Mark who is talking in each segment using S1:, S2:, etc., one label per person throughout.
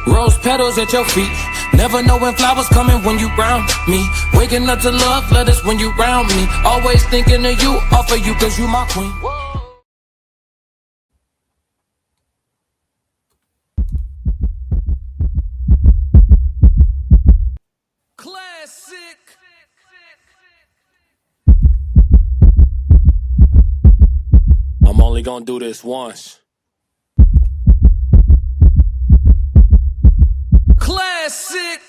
S1: Rose petals at your feet. Never know when flowers coming when you round me. Waking up to love letters when you round me. Always thinking of you, offer you cause you my queen. Classic. I'm only gonna do this once. Classic.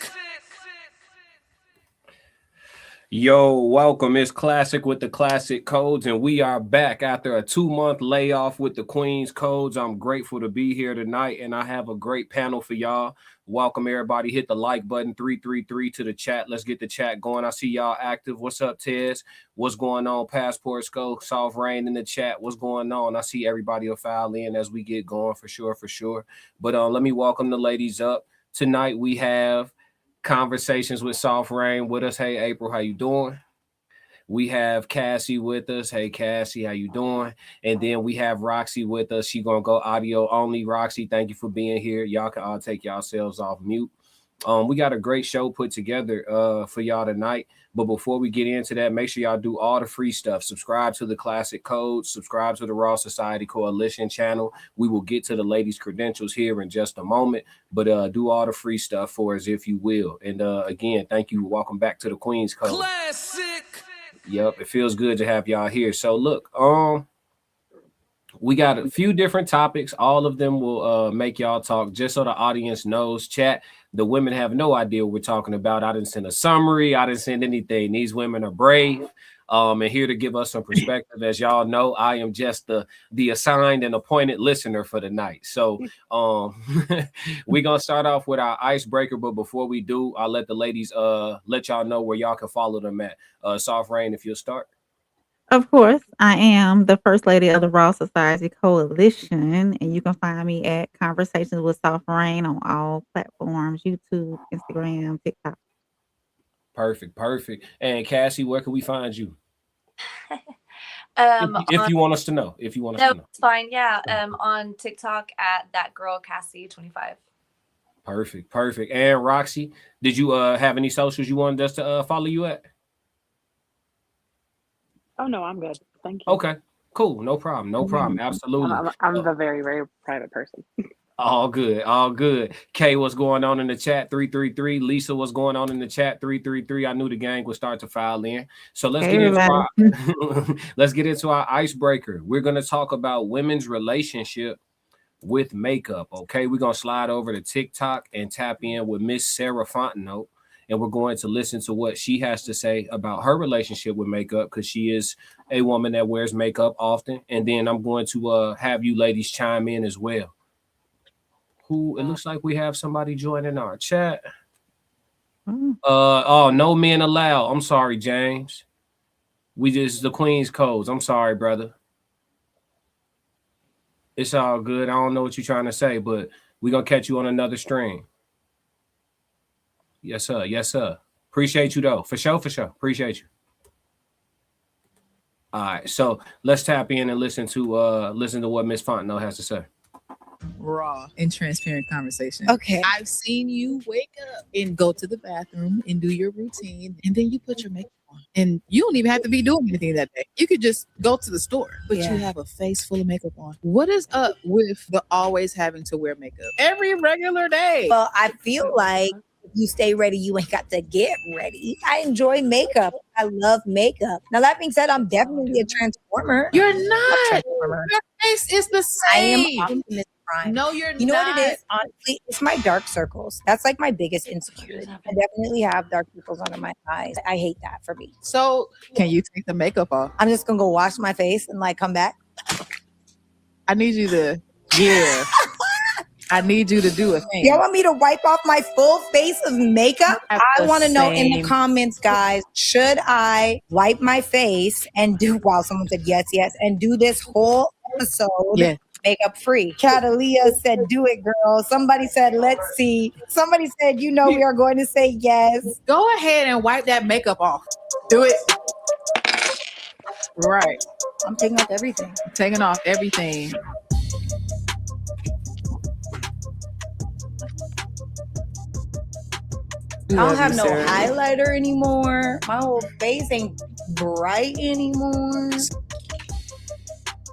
S1: Yo, welcome. It's Classic with the Classic Codes, and we are back after a 2-month layoff with the Queen's Codes. I'm grateful to be here tonight, and I have a great panel for y'all. Welcome, everybody. Hit the like button, 333 to the chat. Let's get the chat going. I see y'all active. What's up, Tez? What's going on? Passport Scope, Soft Rain in the chat. What's going on? I see everybody will file in as we get going for sure. But let me welcome the ladies up. Tonight we have Conversations with Soft Rain with us. Hey, April, how you doing? We have Cassie with us. Hey, Cassie, how you doing? And then we have Roxy with us. She gonna go audio only. Roxy, thank you for being here. Y'all can all take yourselves off mute. We got a great show put together for y'all tonight. But before we get into that, make sure y'all do all the free stuff. Subscribe to the Classic Codes. Subscribe to the Raw Society Coalition channel. We will get to the ladies' credentials here in just a moment. But do all the free stuff for us, if you will. And again, thank you. Welcome back to the Queen's Code. Classic. Yep, it feels good to have y'all here. So look, we got a few different topics. All of them will make y'all talk, just so the audience knows. Chat, the women have no idea what we're talking about. I didn't send a summary. I didn't send anything. These women are brave and here to give us some perspective. As y'all know, I am just the assigned and appointed listener for the night. So we're going to start off with our icebreaker. But before we do, I'll let the ladies let y'all know where y'all can follow them at. Soft Rain, if you'll start.
S2: Of course, I am the First Lady of the Raw Society Coalition, and you can find me at Conversations with Soft Rain on all platforms, YouTube, Instagram, TikTok.
S1: Perfect. And Cassie, where can we find you? If you want us to know. If you want us to know.
S3: It's fine, yeah. On TikTok at that girl Cassie 25.
S1: Perfect. And Roxy, did you have any socials you wanted us to follow you at?
S4: Oh no, I'm good. Thank you.
S1: Okay, cool. No problem. Absolutely.
S4: I'm the very, very private person.
S1: All good. Kay, what's going on in the chat? 333. Lisa, what's going on in the chat? 333. I knew the gang would start to file in. So let's get into our icebreaker. We're gonna talk about women's relationship with makeup. Okay, we're gonna slide over to TikTok and tap in with Miss Sarah Fontenot. And we're going to listen to what she has to say about her relationship with makeup, because she is a woman that wears makeup often. And then I'm going to have you ladies chime in as well. It looks like we have somebody joining our chat. No men allowed. I'm sorry, James. The Queen's Codes. I'm sorry, brother. It's all good. I don't know what you're trying to say, but we're going to catch you on another stream. Yes, sir. Appreciate you, though. For sure. Appreciate you. All right, so let's tap in and listen to what Miss Fontenot has to say.
S5: Raw and transparent conversation.
S6: Okay.
S5: I've seen you wake up and go to the bathroom and do your routine, and then you put your makeup on. And you don't even have to be doing anything that day. You could just go to the store, but you have a face full of makeup on. What is up with the always having to wear makeup every regular day?
S6: Well, I feel like if you stay ready, you ain't got to get ready. I enjoy makeup. I love makeup. Now, that being said, I'm definitely a transformer.
S5: You're not. Your face is the same.
S6: I am Optimus Prime.
S5: No, you're not.
S6: You know what it is? Honestly, it's my dark circles. That's like my biggest insecurity. I definitely have dark circles under my eyes. I hate that for me.
S5: So, can you take the makeup off?
S6: I'm just going to go wash my face and come back.
S5: I need you to, I need you to do a thing.
S6: You want me to wipe off my full face of makeup? I want to know in the comments, guys, should I wipe my face and someone said yes, and do this whole episode makeup free? Catalia said, do it, girl. Somebody said, let's see. Somebody said, we are going to say yes.
S5: Go ahead and wipe that makeup off. Do it. Right.
S6: I'm taking off everything.
S5: Taking off everything.
S6: I don't have no highlighter anymore. My whole face ain't bright anymore.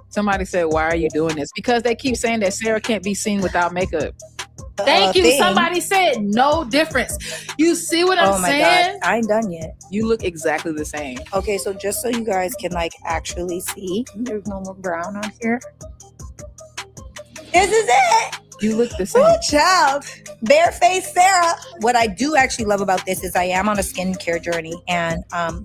S5: Somebody said, why are you doing this? Because they keep saying that Sarah can't be seen without makeup. Thank you. Somebody said no difference. You see what I'm saying?
S6: God. I ain't done yet.
S5: You look exactly the same.
S6: Okay, so just so you guys can like actually see, there's no more brown on here. This is it.
S5: You look the same.
S6: Oh, child. Barefaced Sarah. What I do actually love about this is I am on a skincare journey. And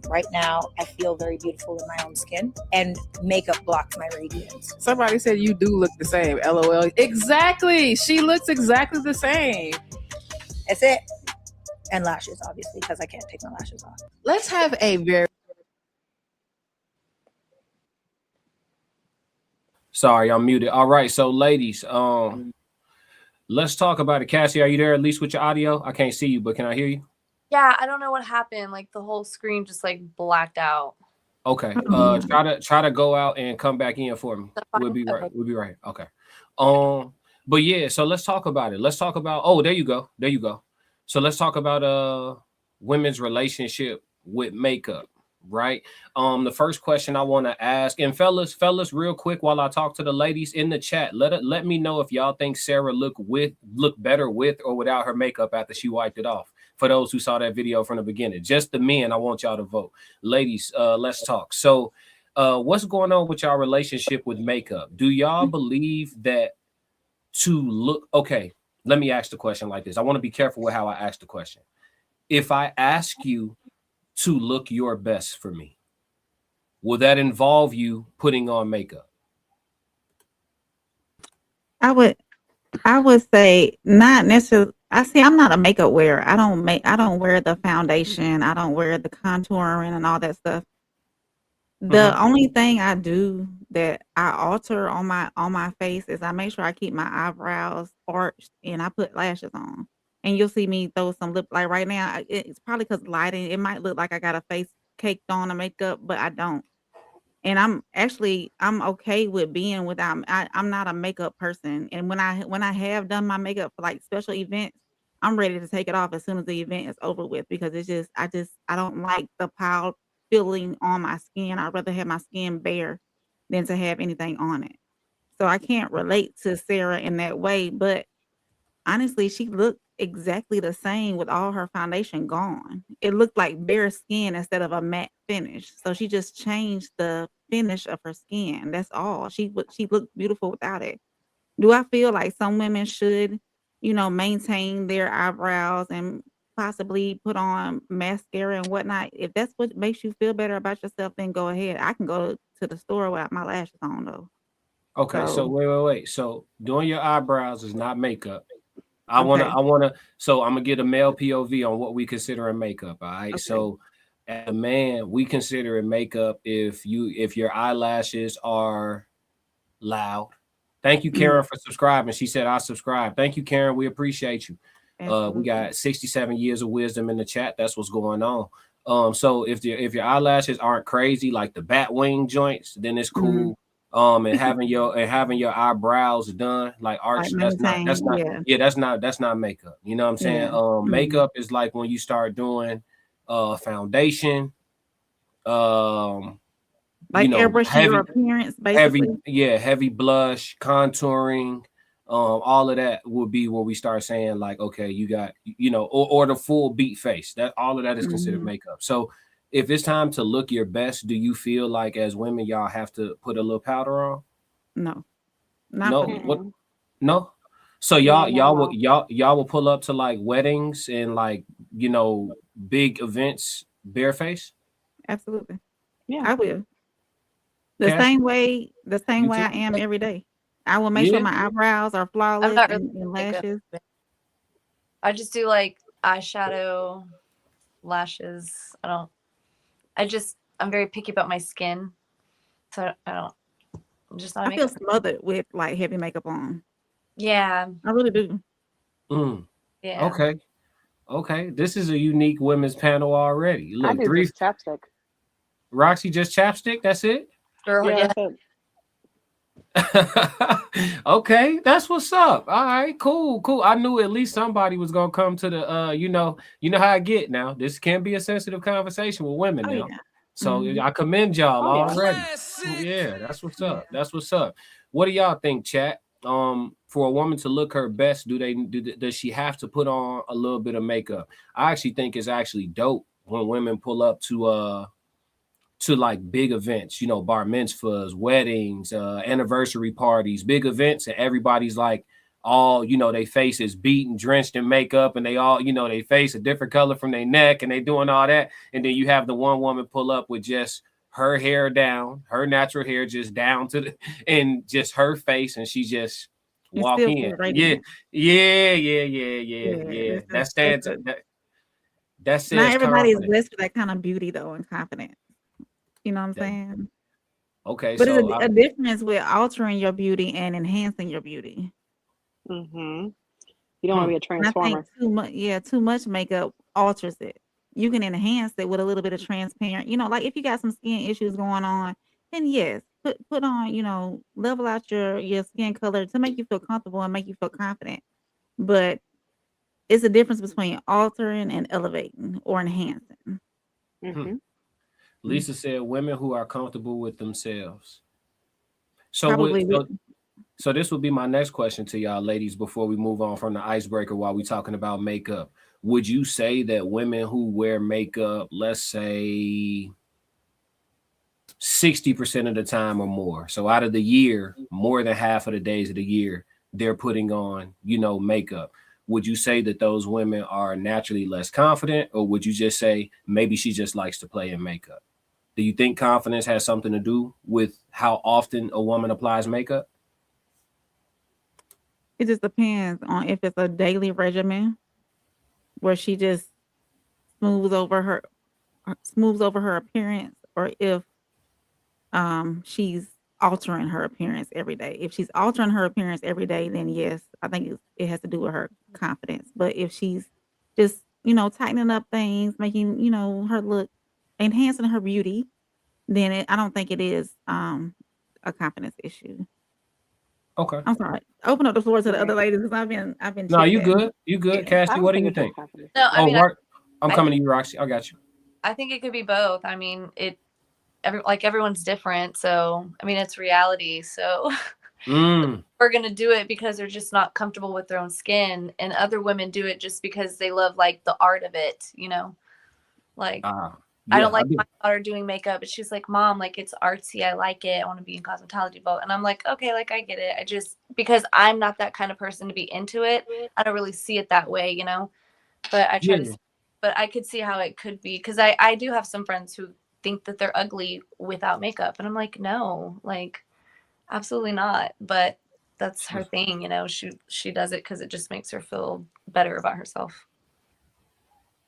S6: right now, I feel very beautiful in my own skin. And makeup blocks my radiance.
S5: Somebody said you do look the same. LOL. Exactly. She looks exactly the same.
S6: That's it. And lashes, obviously, because I can't take my lashes off.
S5: Let's have a very...
S1: Sorry, I'm muted. All right, so ladies, let's talk about it. Cassie, are you there at least with your audio? I can't see you, but can I hear you?
S3: Yeah, I don't know what happened. Like the whole screen just like blacked out.
S1: Okay. Try to go out and come back in for me. We'll be right. We'll be right. Okay. But yeah, so let's talk about it. Let's talk about there you go. There you go. So let's talk about women's relationship with makeup, right? The first question I want to ask, and fellas, real quick while I talk to the ladies in the chat, let me know if y'all think Sarah look better with or without her makeup after she wiped it off. For those who saw that video from the beginning, just the men, I want y'all to vote. Ladies, let's talk. So what's going on with y'all relationship with makeup? Do y'all believe that to look okay? Let me ask the question like this. I want to be careful with how I ask the question. If I ask you to look your best for me, will that involve you putting on makeup?
S2: I would say not necessarily. I'm not a makeup wearer. I don't wear the foundation. I don't wear the contouring and all that stuff. The only thing I do that I alter on my face is I make sure I keep my eyebrows arched and I put lashes on. And you'll see me throw some lip, like right now, it's probably because lighting, it might look like I got a face caked on a makeup, but I don't. And I'm okay with being without, I'm not a makeup person. And when I have done my makeup for like special events, I'm ready to take it off as soon as the event is over with, because it's just, I don't like the pile feeling on my skin. I'd rather have my skin bare than to have anything on it. So I can't relate to Sarah in that way, but honestly, she looked exactly the same with all her foundation gone. It looked like bare skin instead of a matte finish. So she just changed the finish of her skin. That's all. She looked beautiful without it. Do I feel like some women should, maintain their eyebrows and possibly put on mascara and whatnot? If that's what makes you feel better about yourself, then go ahead. I can go to the store without my lashes on though.
S1: Okay, so wait. So doing your eyebrows is not makeup. So I'm gonna get a male POV on what we consider in makeup. All right. Okay. So as a man, we consider it makeup if your eyelashes are loud. Thank you, Karen, for subscribing. She said I subscribe. Thank you, Karen. We appreciate you. We got 67 years of wisdom in the chat. That's what's going on. So if your eyelashes aren't crazy like the bat wing joints, then it's cool. And having your eyebrows done like arch, that's not makeup. You know what I'm saying? Makeup is like when you start doing foundation,
S2: airbrushing your appearance, basically.
S1: Heavy blush, contouring, all of that will be where we start saying like, okay, you got, or the full beat face. That all of that is considered makeup. So if it's time to look your best, do you feel like as women y'all have to put a little powder on?
S2: No.
S1: No. So y'all will pull up to like weddings and like, big events bareface?
S2: Absolutely.
S4: Yeah.
S2: I will. The same way I am every day. I will make sure my eyebrows are flawless and lashes.
S3: I just do like eyeshadow, lashes. I'm very picky about my skin. So I'm just not.
S2: I feel smothered with like heavy makeup on.
S3: Yeah.
S2: I really do.
S3: Yeah.
S1: Okay. This is a unique women's panel already. Look,
S4: I do just chapstick.
S1: Roxy, just chapstick? That's it?
S3: Girl,
S4: yeah. That's it.
S1: Okay, that's what's up. All right, cool. I knew at least somebody was gonna come to the you know how I get now. This can be a sensitive conversation with women
S2: Oh
S1: now.
S2: yeah.
S1: So
S2: Mhm.
S1: I commend y'all
S4: Oh, yeah.
S1: already. Yeah, that's what's up. That's what's up. What do y'all think, chat? For a woman to look her best, does she have to put on a little bit of makeup? I actually think it's actually dope when women pull up to like big events, you know, bar mitzvahs, weddings, anniversary parties, big events, and everybody's like all, you know, they face is beaten, drenched in makeup, and they all, you know, they face a different color from their neck, and they doing all that. And then you have the one woman pull up with just her hair down, her natural hair just down to the and just her face, and she just
S2: And
S1: walk
S2: still
S1: in.
S2: feel
S1: Yeah,
S2: radiant.
S1: yeah.
S2: This
S1: That
S2: is that's
S1: stands
S2: a
S1: that
S2: not
S1: says
S2: everybody is
S1: confidence.
S2: blessed with that kind of beauty though and confidence. You know what I'm
S1: That,
S2: saying?
S1: okay,
S2: But
S1: so
S2: it's a difference with altering your beauty and enhancing your beauty.
S4: Mm-hmm. You don't want to be a
S2: And I think
S4: transformer.
S2: too much makeup alters it. You can enhance it with a little bit of transparent, like if you got some skin issues going on, then yes, put on, level out your skin color to make you feel comfortable and make you feel confident. But it's a difference between altering and elevating or enhancing.
S1: hmm.
S4: Mm-hmm.
S1: Lisa said women who are comfortable with themselves. So what
S2: Probably with
S1: so this would be my next question to y'all ladies before we move on from the icebreaker while we talking about makeup. Would you say that women who wear makeup, let's say 60% of the time or more, so out of the year, more than half of the days of the year, they're putting on, you know, makeup. Would you say that those women are naturally less confident, or would you just say maybe she just likes to play in makeup? Do you think confidence has something to do with how often a woman applies makeup?
S2: it just depends on if it's a daily regimen where she just smooths over her smooths over her appearance or if she's altering her appearance every day. If she's altering her appearance every day, then yes, I think it has to do with her confidence. But if she's just, tightening up things, making, her look, enhancing her beauty, then I don't think it is a confidence issue.
S1: Okay.
S2: I'm sorry. Open up the floor to the other
S4: Right.
S2: ladies because I've been
S1: No,
S2: chit
S1: you
S2: chatting.
S1: good. You good.
S2: Yeah.
S4: I
S1: Cassie,
S4: don't
S1: what do
S4: think
S1: you
S4: it's a
S1: think?
S4: confidence
S3: No, I
S1: Oh,
S3: mean,
S1: Mark, I'm
S3: I
S1: coming
S3: think
S1: to you, Roxy. I got you.
S3: I think it could be both. I mean, everyone's different, so I mean, it's reality. So
S1: Mm.
S3: we're gonna do it because they're just not comfortable with their own skin, and other women do it just because they love like the art of it. Like I
S1: Yeah,
S3: don't
S1: I
S3: like
S1: do.
S3: my daughter doing makeup, but she's like, "Mom, like it's artsy. I like it. I want to be in cosmetology." But and I'm like, "Okay, like I get it. I just because I'm not that kind of person to be into it, I don't really see it that way. But I try to,
S1: Yeah.
S3: but I could see how it could be because I do have some friends who think that they're ugly without makeup, and I'm like, no, like absolutely not. But that's her thing. She does it because it just makes her feel better about herself.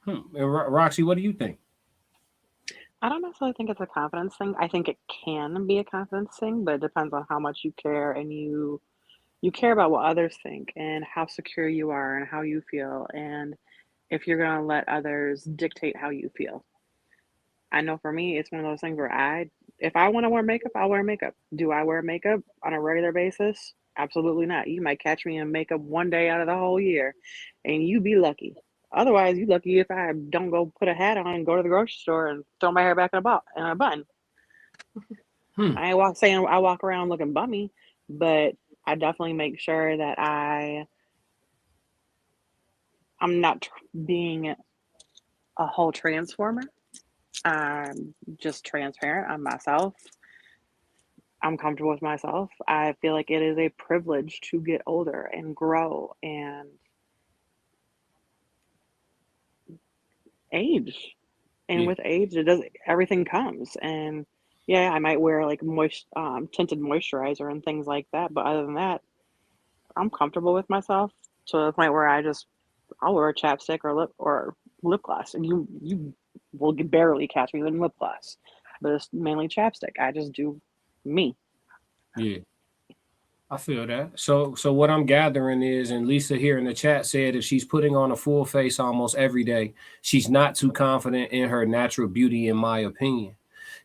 S1: And Roxy, what do you think?
S4: I don't necessarily think it's a confidence thing. I think it can be a confidence thing, but it depends on how much you care and you care about what others think and how secure you are and how you feel and if you're going to let others dictate how you feel. I know for me, it's one of those things where if I want to wear makeup, I'll wear makeup. Do I wear makeup on a regular basis? Absolutely not. You might catch me in makeup one day out of the whole year, and you be lucky. Otherwise, you lucky if I don't go put a hat on and go to the grocery store and throw my hair back in a bun.
S1: Hmm.
S4: I ain't saying I walk around looking bummy, but I definitely make sure that I'm not being a whole transformer. I'm just transparent. I'm myself. I'm comfortable with myself. I feel like it is a privilege to get older and grow and age. And
S1: Yeah.
S4: with age, it does everything comes. And yeah, I might wear like tinted moisturizer and things like that. But other than that, I'm comfortable with myself to the point where I'll wear a chapstick or lip gloss, and you will barely catch me in lip gloss. But it's mainly chapstick. I just do me.
S1: Yeah. I feel that. So what I'm gathering is, and Lisa here in the chat said if she's putting on a full face almost every day, she's not too confident in her natural beauty, in my opinion.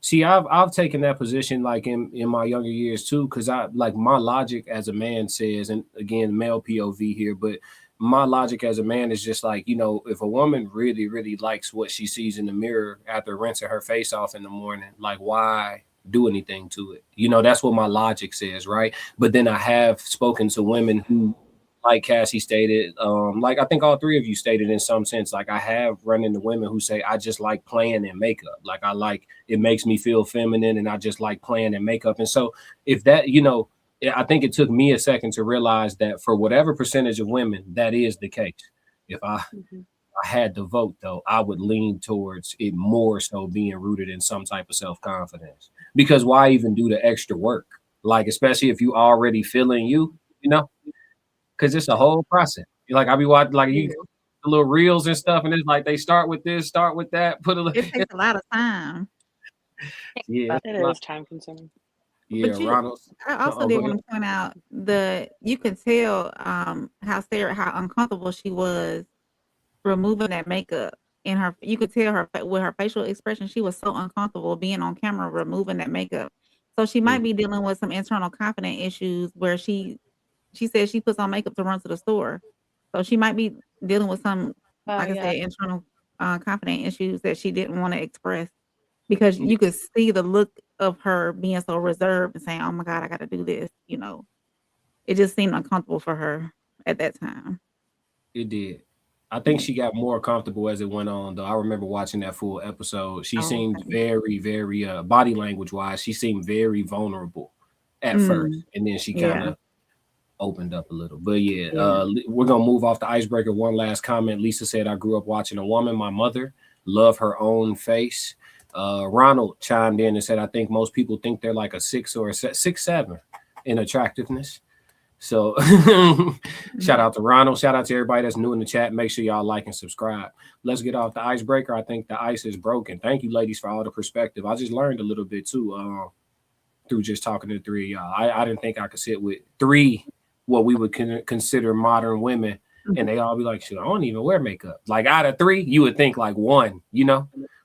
S1: See, I've taken that position like in my younger years too, because I like my logic as a man says, and again, male POV here, but my logic as a man is just like, if a woman really, really likes what she sees in the mirror after rinsing her face off in the morning, like why do anything to it? That's what my logic says, right? But then I have spoken to women who, like Cassie stated, like I think all three of you stated in some sense, like I have run into women who say, I just like playing in makeup. Like it makes me feel feminine and I just like playing in makeup. And so if that, I think it took me a second to realize that for whatever percentage of women, that is the case. If I had to vote though, I would lean towards it more so being rooted in some type of self-confidence, because why even do the extra work? Like, especially if you already feeling because it's a whole process. Like I be watching, like you the little reels and stuff, and it's like they start with this, start with that,
S2: It takes a lot of time.
S1: Yeah,
S4: it is time consuming.
S1: Yeah, Ronald.
S2: I also did want to point out you can tell how uncomfortable she was removing that makeup in her. You could tell her with her facial expression, she was so uncomfortable being on camera removing that makeup. So she might be dealing with some internal confidence issues where she says she puts on makeup to run to the store. So she might be dealing with some, I said, internal confidence issues that she didn't want to express, because you could see the look of her being so reserved and saying, oh my God, I got to do this. It just seemed uncomfortable for her at that time.
S1: It did. I think she got more comfortable as it went on, though. I remember watching that full episode. She seemed very, very, body language wise, she seemed very vulnerable at first. And then she kind of opened up a little. But we're gonna move off the icebreaker. One last comment. Lisa said, I grew up watching a woman, my mother, love her own face. Ronald chimed in and said, I think most people think they're like a 6 or a 6'7" in attractiveness. So shout out to Ronald, shout out to everybody that's new in the chat. Make sure y'all like and subscribe. Let's get off the icebreaker. I think the ice is broken. Thank you, ladies, for all the perspective. I just learned a little bit too through just talking to three of y'all. I didn't think I could sit with three what we would consider modern women, and they all be like, shit, I don't even wear makeup. Like out of three, you would think like one,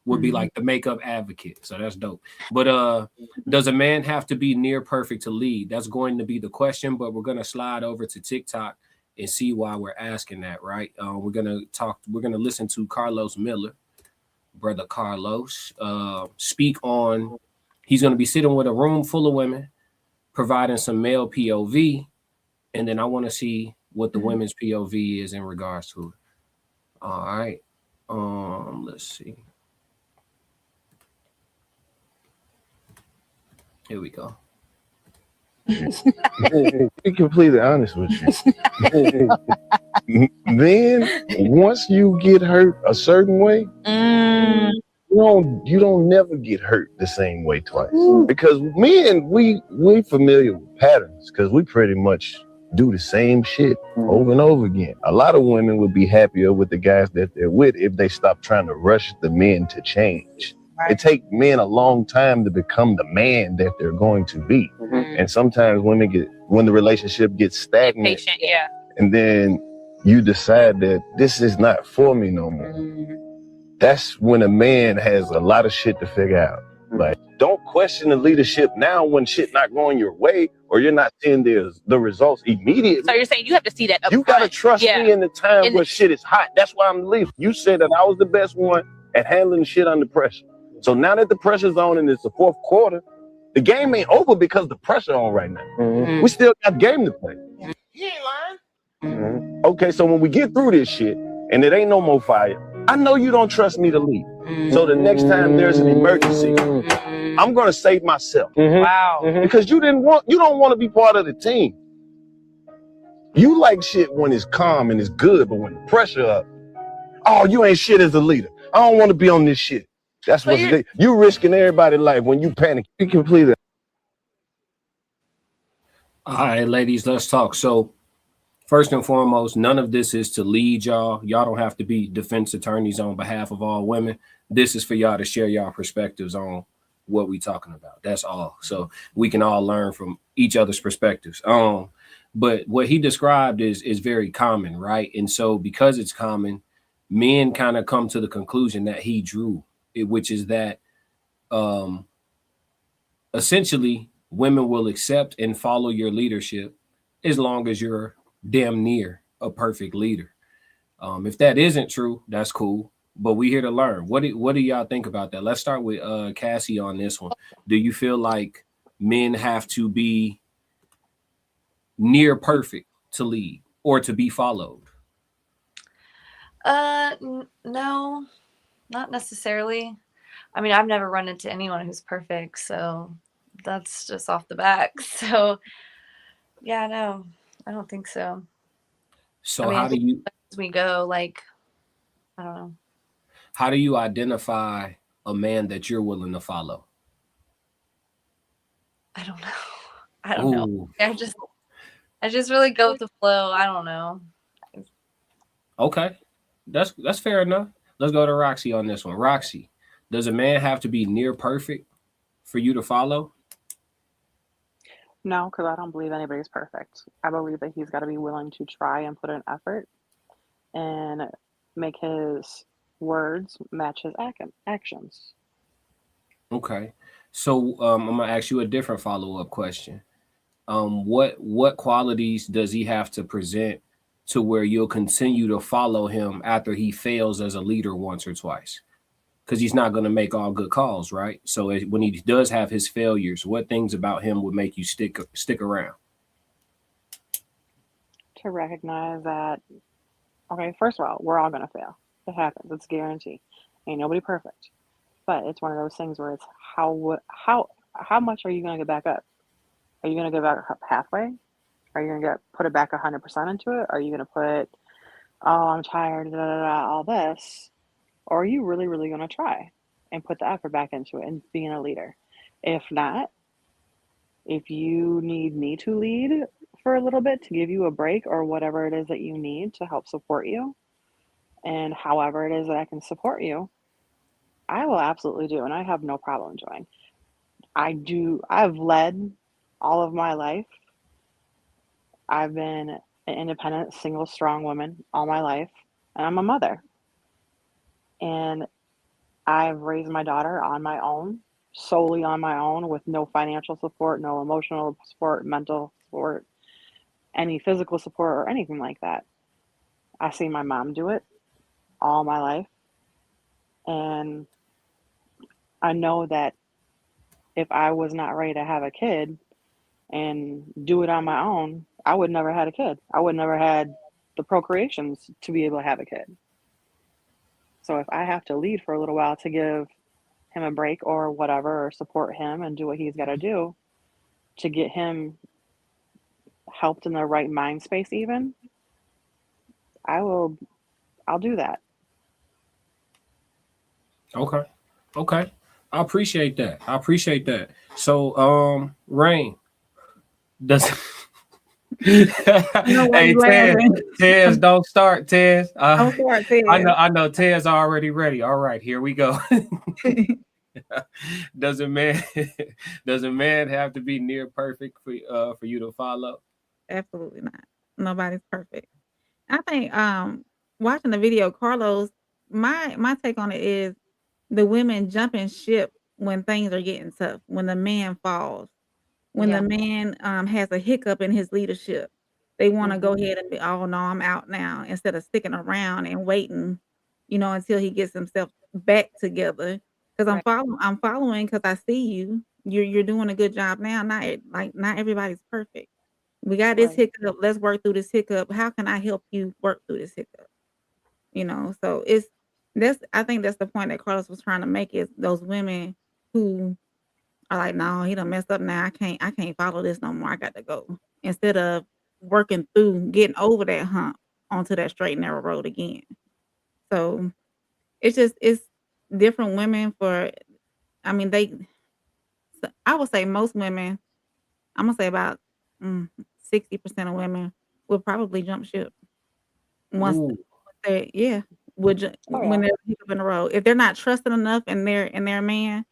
S1: would be like the makeup advocate. So that's dope. But does a man have to be near perfect to lead? That's going to be the question, but we're going to slide over to TikTok and see why we're asking that, right? We're going to listen to Carlos Miller, brother Carlos, speak on, he's going to be sitting with a room full of women, providing some male POV, and then I want to see what the women's POV is in regards to it. All right. Let's see. Here we go.
S7: Be completely honest with you. Then once you get hurt a certain way, you don't never get hurt the same way twice. Because men, we familiar with patterns, because we pretty much do the same shit over and over again. A lot of women would be happier with the guys that they're with if they stop trying to rush the men to change. Right. It takes men a long time to become the man that they're going to be. And sometimes when the relationship gets stagnant, patient, and then you decide that this is not for me no more. That's when a man has a lot of shit to figure out. Like, don't question the leadership now when shit not going your way or you're not seeing the results immediately.
S8: So you're saying you have to see that up
S7: You
S8: front.
S7: gotta trust me in the time where shit is hot. That's why I'm leaving. You said that I was the best one at handling shit under pressure. So now that the pressure's on and it's the fourth quarter, the game ain't over because the pressure on right now. We still got game to play.
S8: You ain't lying.
S7: Okay, so when we get through this shit and it ain't no more fire, I know you don't trust me to lead. So the next time there's an emergency, I'm gonna save myself.
S8: Wow.
S7: Because you don't want to be part of the team. You like shit when it's calm and it's good, but when the pressure up, oh, you ain't shit as a leader. I don't want to be on this shit. That's what you risking everybody's life when you panic. You completely.
S1: All right, ladies, let's talk. So first and foremost, none of this is to lead y'all. Y'all don't have to be defense attorneys on behalf of all women. This is for y'all to share y'all perspectives on what we talking about. That's all. So we can all learn from each other's perspectives. But what he described is very common, right? And so because it's common, men kind of come to the conclusion that he drew, which is that essentially women will accept and follow your leadership as long as you're damn near a perfect leader. If that isn't true, that's cool. But we here to learn. What do y'all think about that? Let's start with Cassie on this one. Do you feel like men have to be near perfect to lead or to be followed?
S3: No, not necessarily. I mean, I've never run into anyone who's perfect, so that's just off the back. So yeah, no, I don't think so.
S1: So
S3: I mean,
S1: how do you
S3: as we go, like, I don't know.
S1: how do you identify a man that you're willing to follow?
S3: I don't know. I don't know.
S1: Ooh,
S3: I just really go with the flow. I don't know.
S1: okay. That's fair enough. Let's go to Roxy on this one. Roxy, does a man have to be near perfect for you to follow?
S4: No, because I don't believe anybody's perfect. I believe that he's got to be willing to try and put in effort and make his words match his actions.
S1: Okay. So I'm gonna ask you a different follow-up question. What qualities does he have to present to where you'll continue to follow him after he fails as a leader once or twice? Because he's not going to make all good calls, right? So when he does have his failures, what things about him would make you stick around?
S4: To recognize that, okay, first of all, we're all going to fail. It happens. It's a guarantee. Ain't nobody perfect. But it's one of those things where it's how much are you going to get back up? Are you going to get back up halfway? Are you going to put it back 100% into it? Are you going to put, oh, I'm tired, da, da, da, all this? Or are you really, really going to try and put the effort back into it and being a leader? If not, if you need me to lead for a little bit to give you a break or whatever it is that you need to help support you, and however it is that I can support you, I will absolutely do. And I have no problem doing. I've led all of my life. I've been an independent, single, strong woman all my life, and I'm a mother. And I've raised my daughter on my own, solely on my own, with no financial support, no emotional support, mental support, any physical support, or anything like that. I see my mom do it all my life. And I know that if I was not ready to have a kid and do it on my own, I would never had a kid. I would never had the procreations to be able to have a kid. So if I have to lead for a little while to give him a break or whatever, or support him and do what he's got to do to get him helped in the right mind space, even, I'll do that.
S1: Okay. Okay. I appreciate that. So, Rain, does
S2: Why
S1: hey
S2: you laughing?
S1: Tez, don't start, Tez.
S2: Don't start
S1: I know Tez already ready. All right, here we go. Does a man does a man have to be near perfect for you to follow?
S2: Absolutely not. Nobody's perfect. I think watching the video, Carlos, my take on it is the women jumping ship when things are getting tough, when the man falls, when the
S3: Yeah.
S2: man has a hiccup in his leadership. They want to go
S4: Mm-hmm.
S2: ahead and be, oh no, I'm out now, instead of sticking around and waiting, until he gets himself back together. Because
S3: Right.
S2: I'm following because I see you. You're doing a good job now. Not everybody's perfect. We got this
S4: Right.
S2: hiccup. Let's work through this hiccup. How can I help you work through this hiccup? So I think that's the point that Carlos was trying to make, is those women who are like, no, he done messed up now. I can't follow this no more. I got to go. Instead of working through getting over that hump onto that straight and narrow road again. So it's different women for, I mean, I would say most women, I'm gonna say about 60% of women will probably jump ship once
S1: Ooh.
S2: yeah, would
S4: Oh,
S2: when
S4: yeah.
S2: there's a hiccup in the road. If they're not trusted enough in their man,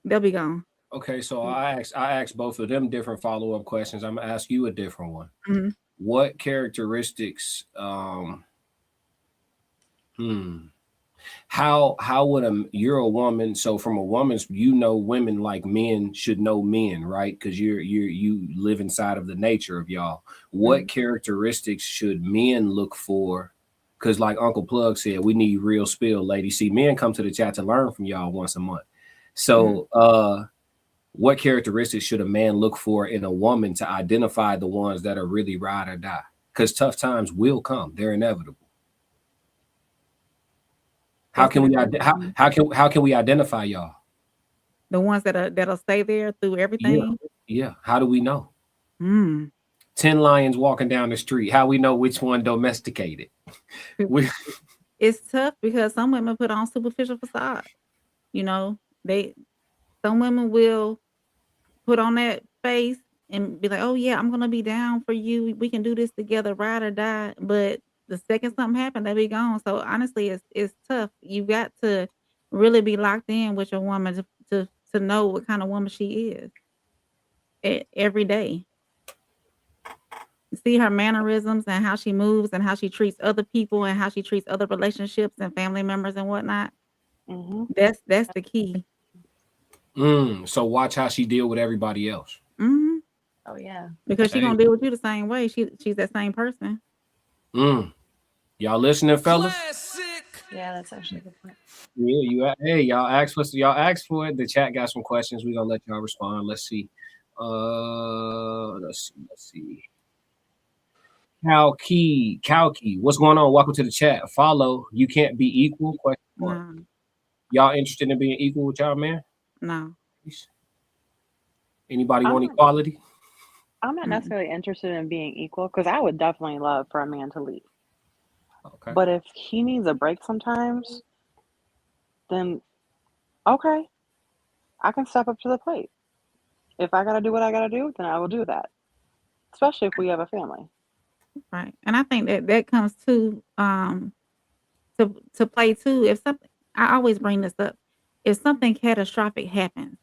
S2: they'll be gone.
S1: Okay, so I asked both of them different follow-up questions. I'm gonna ask you a different one.
S2: Mhm.
S1: What characteristics hmm How would you're a woman, so from a woman's, women like men should know men, right? Because you live inside of the nature of y'all. What characteristics should men look for? Because like Uncle Plug said, we need real spill, ladies. See, men come to the chat to learn from y'all once a month. So what characteristics should a man look for in a woman to identify the ones that are really ride or die? Because tough times will come; they're inevitable. How can we how can we identify y'all?
S2: The ones that'll stay there through everything.
S1: Yeah. How do we know?
S2: 10
S1: lions walking down the street. How we know which one domesticated?
S2: It's tough because some women put on superficial facade. Some women will put on that face and be like, "Oh yeah, I'm gonna be down for you. We can do this together, ride or die." But the second something happened, they be gone. So honestly, it's tough. You got to really be locked in with your woman to know what kind of woman she is every day. See her mannerisms and how she moves and how she treats other people and how she treats other relationships and family members and whatnot. That's the key.
S1: So watch how she deal with everybody else.
S3: Oh yeah,
S2: because she's gonna deal with you the same way. She's that same person.
S1: Y'all listening, fellas?
S3: Yeah, that's actually a good point.
S1: Yeah, y'all asked for it. The chat got some questions. We're gonna let y'all respond. Let's see. Let's see. Kalki, what's going on? Welcome to the chat. Follow. You can't be equal? Question mark.
S2: No.
S1: Y'all interested in being equal with y'all, man?
S2: No.
S1: Anybody want equality?
S4: I'm not necessarily interested in being equal because I would definitely love for a man to lead.
S1: Okay.
S4: But if he needs a break sometimes, then okay, I can step up to the plate. If I gotta do what I gotta do, then I will do that. Especially if we have a family.
S2: Right. And I think that comes to play too. If something, I always bring this up. If something catastrophic happens,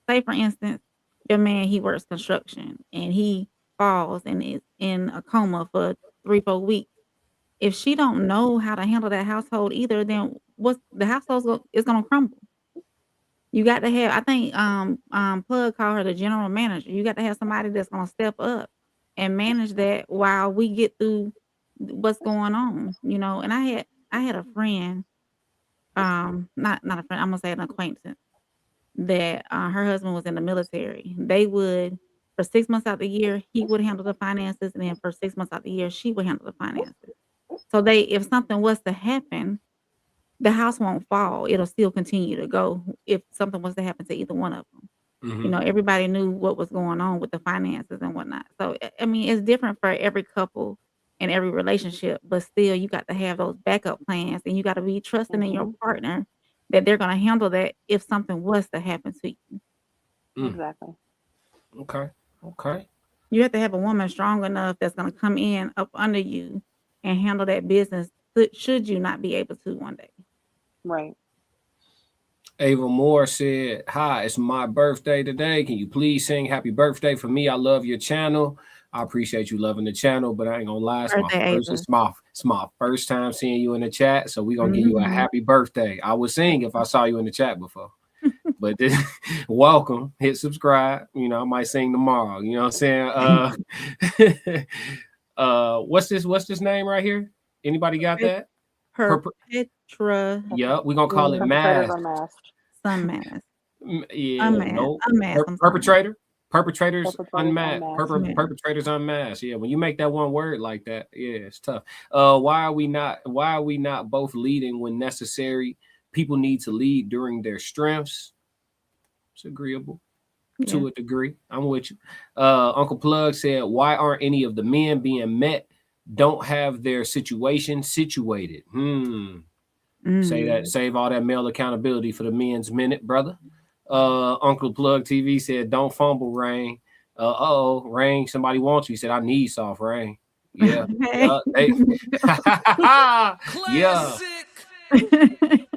S2: say for instance, your man, he works construction and he falls and is in a coma for 3-4 weeks. If she don't know how to handle that household either, then the household is gonna crumble. You got to have, I think Plug called her the general manager. You got to have somebody that's gonna step up and manage that while we get through what's going on, And I had a friend, not a friend, I'm gonna say an acquaintance, that her husband was in the military. They would, for 6 months out the year, he would handle the finances, and then for 6 months out the year, she would handle the finances. So if something was to happen, the house won't fall. It'll still continue to go if something was to happen to either one of them. Everybody knew what was going on with the finances and whatnot. So, I mean, it's different for every couple and every relationship, but still you got to have those backup plans and you got to be trusting in your partner that they're going to handle that if something was to happen to you.
S4: Exactly.
S1: Okay.
S2: You have to have a woman strong enough that's going to come in up under you and handle that business should you not be able to one day.
S4: Right.
S1: Ava Moore said, "Hi, it's my birthday today. Can you please sing happy birthday for me? I love your channel. I appreciate you loving the channel, but I ain't gonna lie, it's my first time seeing you in the chat, so we're gonna give you a happy birthday. I would sing if I saw you in the chat before. But welcome, hit subscribe. I might sing tomorrow. You know what I'm saying? What's this name right here? Anybody got that?
S2: Perpetra.
S1: Yeah, we're gonna call it mask.
S2: Some mask.
S1: Yeah, no. Perpetrators unmasked. Perpetrators unmasked. Yeah, when you make that one word like that, yeah, it's tough. Why are we not both leading when necessary? People need to lead during their strengths. It's agreeable to a degree. I'm with you. Uncle Plug said, "Why aren't any of the men being met? Don't have their situation situated." Say that. Save all that male accountability for the men's minute, brother. Uncle Plug TV said, "Don't fumble, Rain." Rain, somebody wants you. He said, "I need soft Rain." Yeah. Yeah.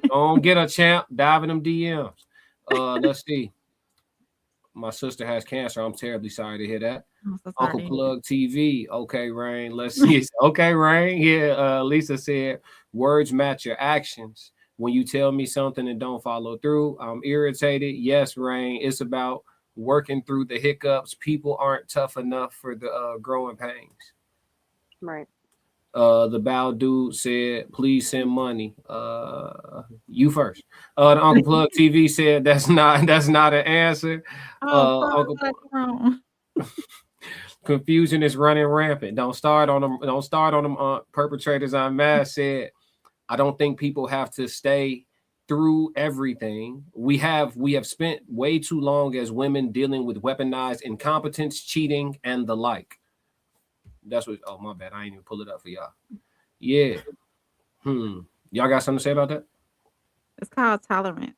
S1: Don't get a champ. Dive in them DMs. Let's see. My sister has cancer. I'm terribly sorry to hear that. Uncle Plug TV. Okay, Rain. Let's see. Okay, Rain. Yeah. Lisa said, "Words match your actions. When you tell me something and don't follow through, I'm irritated. Yes, Rain, it's about working through the hiccups. People aren't tough enough for the growing pains.
S4: Right.
S1: The bow dude said, please send money. You first. The Uncle Plug TV said that's not an answer. Uncle Confusion is running rampant. Don't start on them. Don't start on them. Perpetrators on mass said, I don't think people have to stay through everything. We have spent way too long as women dealing with weaponized incompetence, cheating, and the like. That's what. Oh, my bad. I ain't even pull it up for y'all. Yeah. Y'all got something to say about that?
S2: It's called tolerance,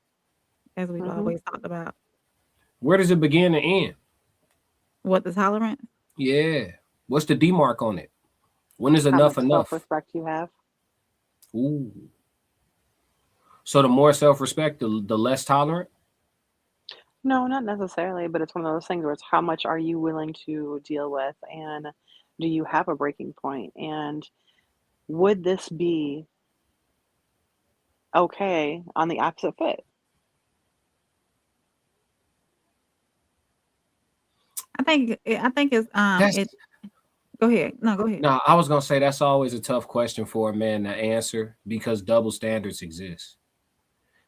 S2: as we've always talked about.
S1: Where does it begin and end?
S2: What, the tolerance?
S1: Yeah. What's the demark on it? When is
S4: How
S1: enough
S4: much
S1: enough?
S4: self-respect you have.
S1: Ooh. So the more self-respect, the less tolerant?
S4: No, not necessarily, but it's one of those things where it's how much are you willing to deal with, and do you have a breaking point? And would this be okay on the opposite foot?
S2: I think it's go ahead. No, go ahead.
S1: No, I was gonna say that's always a tough question for a man to answer because double standards exist.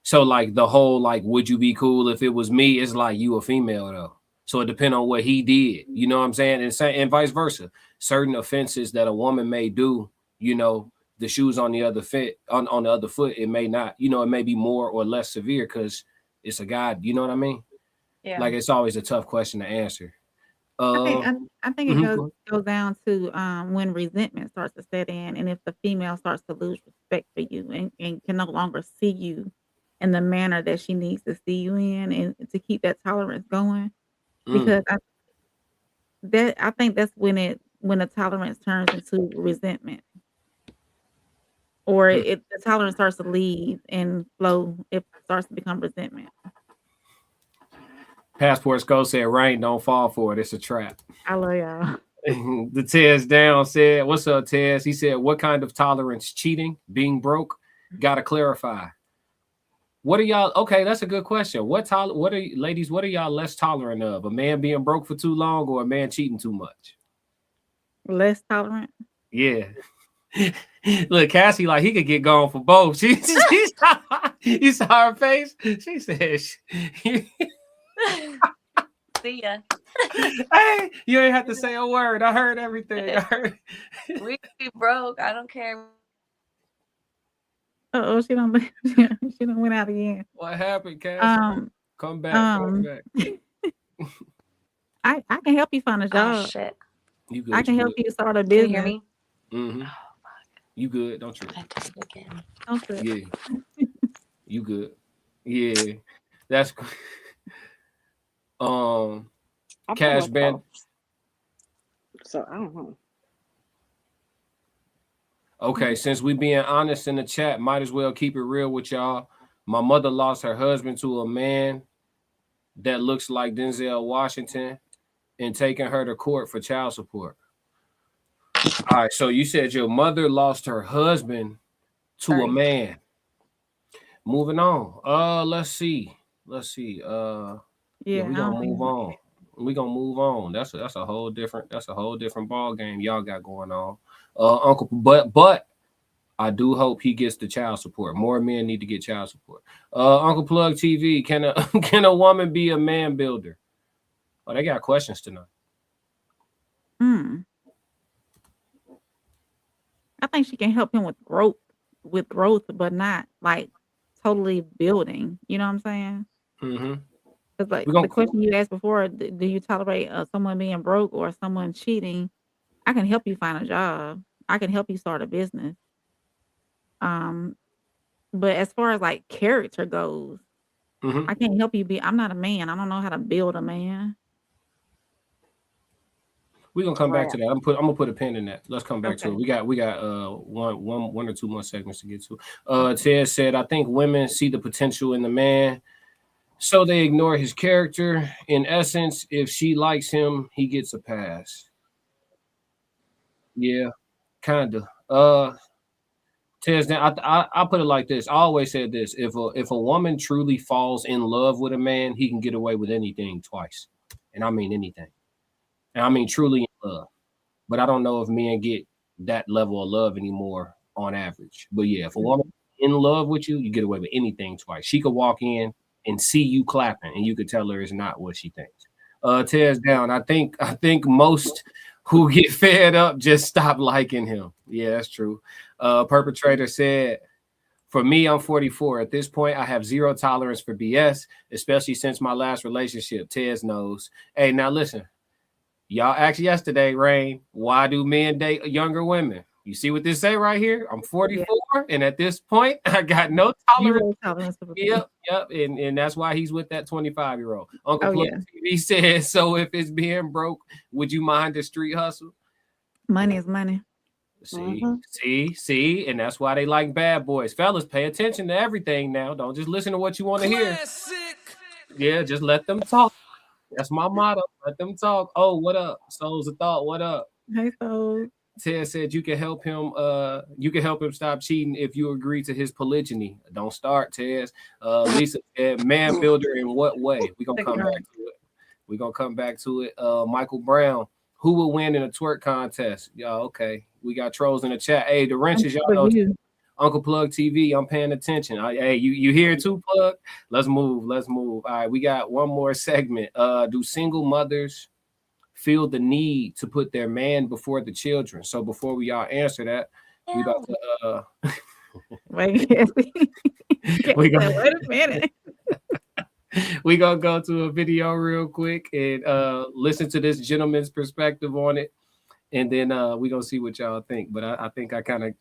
S1: So like the whole like, would you be cool if it was me? It's like you a female though. So it depends on what he did. You know what I'm saying? And vice versa. Certain offenses that a woman may do, you know, the shoes on the other on the other foot, it may not, you know, it may be more or less severe because it's a guy. You know what I mean?
S3: Yeah.
S1: Like it's always a tough question to answer.
S2: I think it goes down to when resentment starts to set in, and if the female starts to lose respect for you and can no longer see you in the manner that she needs to see you in, and to keep that tolerance going, because I think that's when the tolerance turns into resentment, or the tolerance starts to leave and flow. It starts to become resentment.
S1: Passport Skull said, Rain, don't fall for it. It's a trap.
S2: I love y'all.
S1: The Tez down said, what's up, Tez? He said, what kind of tolerance? Cheating? Being broke? Gotta clarify. What are y'all? Okay, that's a good question. What are ladies, what are y'all less tolerant of? A man being broke for too long or a man cheating too much?
S2: Less tolerant?
S1: Yeah. Look, Cassie, like he could get gone for both. You saw her face. She said,
S3: See ya.
S1: Hey, you ain't have to say a word. I heard everything.
S3: We broke. I don't care.
S2: Oh, she don't went out again.
S1: What happened, Cassie? Come back. Come back.
S2: I can help you find a job.
S3: Oh shit.
S1: You good?
S2: I can help you start a
S3: Can you
S2: business.
S3: hear me?
S1: Mm-hmm.
S3: Oh fuck.
S1: You good? Don't trip.
S3: I did it again.
S2: Don't trip.
S1: Yeah. You good? Yeah. That's Cash Band.
S4: So I don't know.
S1: Okay, since we being honest in the chat, might as well keep it real with y'all. My mother lost her husband to a man that looks like Denzel Washington and taking her to court for child support. All right, so you said your mother lost her husband to a man. Moving on. Let's see. Yeah, we gonna move on. We're gonna move on. That's a whole different ball game y'all got going on. Uncle, but I do hope he gets the child support. More men need to get child support. Uncle Plug TV, can a woman be a man builder? Oh, they got questions tonight.
S2: I think she can help him with growth, but not like totally building. You know what I'm saying?
S1: Mm-hmm.
S2: Because like the question you asked before, do you tolerate someone being broke or someone cheating? I can help you find a job. I can help you start a business. But as far as like character goes, I can't help you I'm not a man. I don't know how to build a man.
S1: We're gonna come back to that. I'm gonna put a pin in that. Let's come back to it. We got one or two more segments to get to. Ted said, I think women see the potential in the man, so they ignore his character. In essence, if she likes him, he gets a pass. Yeah, kinda. Tez, I put it like this. I always said this: if a woman truly falls in love with a man, he can get away with anything twice, and I mean anything, and I mean truly in love. But I don't know if men get that level of love anymore on average. But yeah, if a woman in love with you, you get away with anything twice. She could walk in and see you clapping, and you could tell her it's not what she thinks. Tears down. I think most who get fed up just stop liking him. Yeah, that's true. Perpetrator said, for me, I'm 44. At this point, I have zero tolerance for BS, especially since my last relationship. Tez knows. Hey, now listen. Y'all asked yesterday, Rain, why do men date younger women? You see what this say right here? I'm 44, and at this point, I got no tolerance.
S2: Zero tolerance for
S1: Yep. And that's why he's with that 25-year-old. Uncle
S2: Oh,
S1: Plug
S2: yeah.
S1: TV says, so if it's being broke, would you mind the street hustle?
S2: Money is money.
S1: See, and that's why they like bad boys. Fellas, pay attention to everything now. Don't just listen to what you want to hear. Yeah, just let them talk. That's my motto. Let them talk. Oh, what up? Souls of Thought, what up?
S2: Hey, so
S1: Ted said you can help him. You can help him stop cheating if you agree to his polygyny. Don't start, Ted. Lisa said, man builder in what way? We're gonna come back to it. We're gonna come back to it. Michael Brown, who will win in a twerk contest? Y'all, okay. We got trolls in the chat. Hey, the wrenches, y'all know. Uncle Plug TV, I'm paying attention. Hey, you here too, Plug? Let's move. All right, we got one more segment. Do single mothers feel the need to put their man before the children? So before we all answer that, we about to
S2: wait a minute.
S1: We gonna go to a video real quick and listen to this gentleman's perspective on it, and then we gonna see what y'all think. But I think I kind of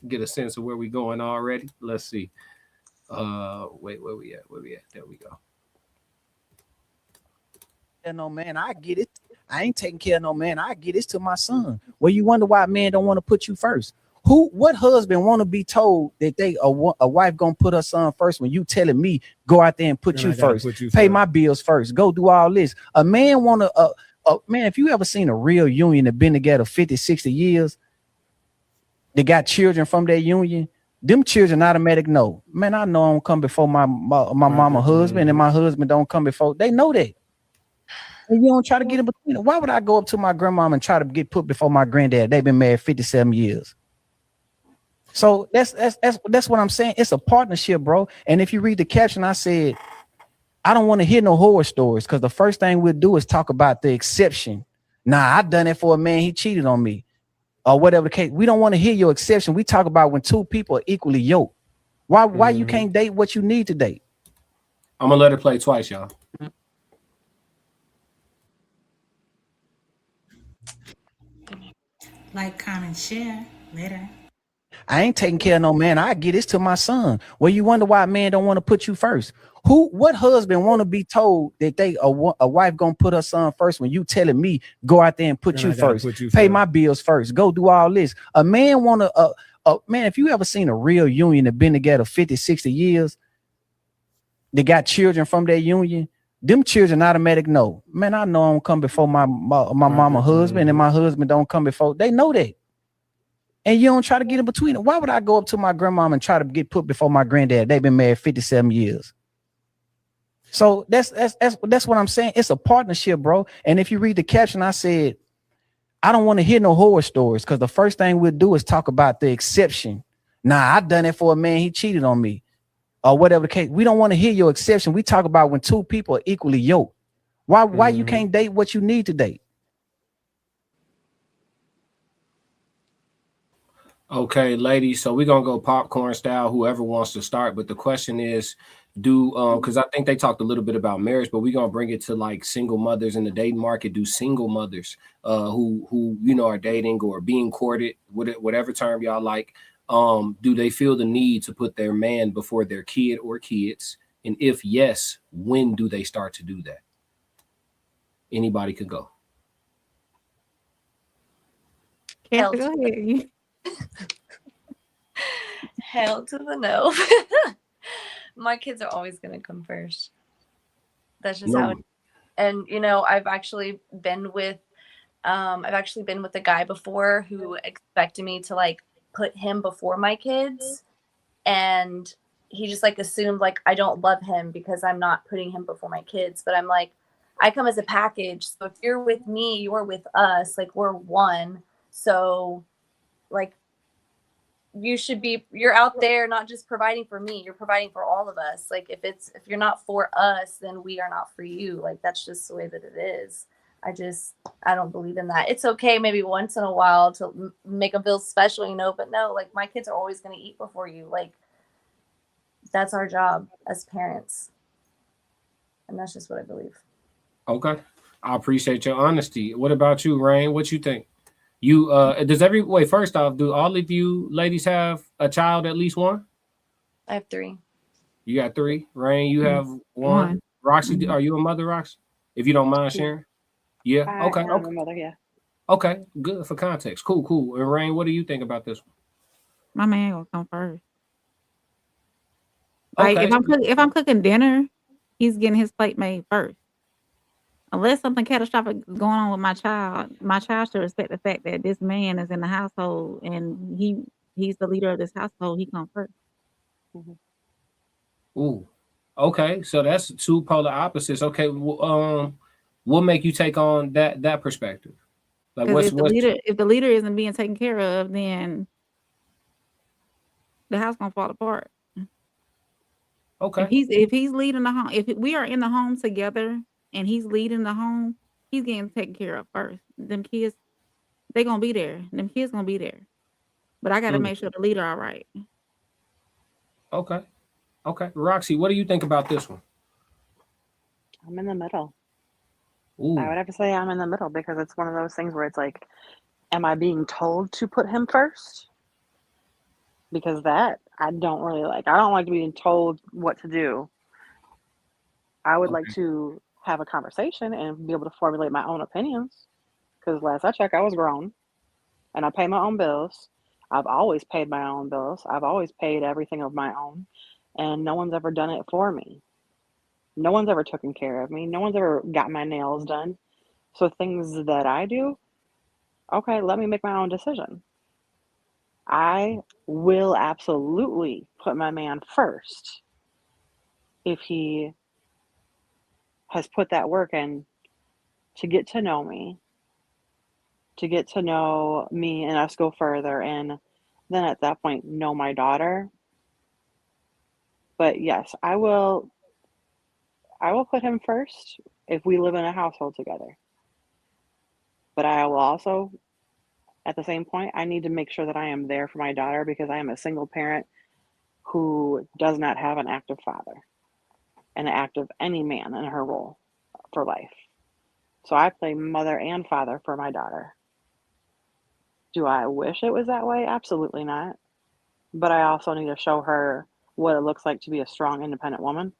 S1: get a sense of where we going already. Let's see. Wait, where we at? There we go.
S9: No man, I get it. I ain't taking care of no man. I get this to my son. Well, you wonder why men don't want to put you first. What husband want to be told that a wife gonna put her son first when you telling me go out there and put you first, pay my bills first, go do all this? A man want to, man, if you ever seen a real union that been together 50, 60 years, they got children from their union, them children automatic know, man, I know I don't come before my mama husband, and my husband don't come before. They know that. And you don't try to get in between it. Why would I go up to my grandmom and try to get put before my granddad? They've been married 57 years. So that's what I'm saying. It's a partnership, bro. And if you read the caption, I said, I don't want to hear no horror stories, because the first thing we'll do is talk about the exception. Nah, I done it for a man, he cheated on me, or whatever the case. We don't want to hear your exception. We talk about when two people are equally yoked. Why you can't date what you need to date?
S1: I'm gonna let her play twice, y'all.
S10: Like, comment, share later.
S9: I ain't taking care of no man. I get this to my son. Well, you wonder why men don't want to put you first. What husband want to be told that a wife gonna put her son first when you telling me go out there and put you first, pay my bills first, go do all this? A man want to, man, if you ever seen a real union that been together 50, 60 years, they got children from their union, them children automatic know, man, I know I don't come before my mama husband, and my husband don't come before. They know that. And you don't try to get in between it. Why would I go up to my grandmom and try to get put before my granddad? They've been married 57 years. So that's what I'm saying. It's a partnership, bro. And if you read the caption, I said, I don't want to hear no horror stories, because the first thing we'll do is talk about the exception. Nah, I done it for a man, he cheated on me, or whatever the case. We don't want to hear your exception. We talk about when two people are equally yoked. Why you can't date what you need to date?
S1: Okay, ladies. So we're gonna go popcorn style. Whoever wants to start, but the question is, because I think they talked a little bit about marriage, but we're gonna bring it to like single mothers in the dating market. Do single mothers who are dating or being courted, whatever term y'all like, do they feel the need to put their man before their kid or kids? And if yes, when do they start to do that? Anybody could go.
S2: Hell, go ahead.
S3: Hell to the no. My kids are always going to come first. That's just how it is. And I've actually been with a guy before who expected me to like put him before my kids, and he just like assumed like I don't love him because I'm not putting him before my kids. But I'm like, I come as a package. So if you're with me, you're with us. Like, we're one. So like, you're out there not just providing for me, you're providing for all of us. Like, if you're not for us, then we are not for you. Like, that's just the way that it is. I don't believe in that. It's okay maybe once in a while to make them feel special, but no, like, my kids are always going to eat before you. Like, that's our job as parents. And that's just what I believe.
S1: Okay. I appreciate your honesty. What about you, Rain? What you think? You first off, do all of you ladies have a child, at least one?
S3: I have 3.
S1: You got 3. Rain, you have one. Roxy, are you a mother, Roxy? If you don't mind sharing. Yeah. Okay.
S4: I am a mother, yeah.
S1: Okay. Good for context. Cool. And Rain, what do you think about this one?
S2: My man will come first. Like,
S1: Okay.
S2: if I'm cooking dinner, he's getting his plate made first. Unless something catastrophic is going on with my child should respect the fact that this man is in the household and he's the leader of this household. He comes first.
S4: Mm-hmm.
S1: Ooh. Okay. So that's 2 polar opposites. Okay. What make you take on that perspective? Like,
S2: Because if the leader isn't being taken care of, then the house gonna fall apart.
S1: Okay.
S2: If he's leading the home, if we are in the home together and he's leading the home, he's getting taken care of first. Them kids, they gonna be there. Them kids gonna be there. But I gotta make sure the leader all right.
S1: Okay. Roxy, what do you think about this one?
S4: I'm in the middle.
S1: Ooh.
S4: I would have to say I'm in the middle because it's one of those things where it's like, am I being told to put him first? Because that I don't really like. I don't like being told what to do. I would like to have a conversation and be able to formulate my own opinions. Because last I checked, I was grown and I pay my own bills. I've always paid my own bills. I've always paid everything of my own. And no one's ever done it for me. No one's ever taken care of me. No one's ever got my nails done. So things that I do, okay, let me make my own decision. I will absolutely put my man first if he has put that work in to get to know me and us go further, and then at that point know my daughter. But yes, I will put him first if we live in a household together. But I will also, at the same point, I need to make sure that I am there for my daughter because I am a single parent who does not have an active father, an active any man in her role for life. So I play mother and father for my daughter. Do I wish it was that way? Absolutely not. But I also need to show her what it looks like to be a strong, independent woman.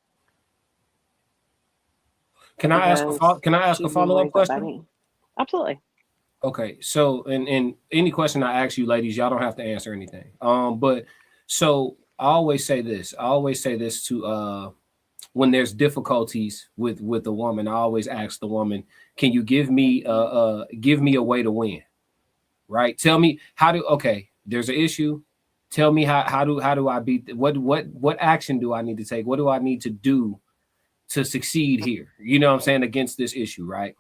S1: Can I ask a follow-up question?
S4: Absolutely.
S1: Okay, so and any question I ask you, ladies, y'all don't have to answer anything. But so I always say this to when there's difficulties with a woman, I always ask the woman, can you give me a way to win? Right? Tell me there's an issue. Tell me how do I beat what action do I need to take? What do I need to do to succeed here? You know what I'm saying, against this issue, right?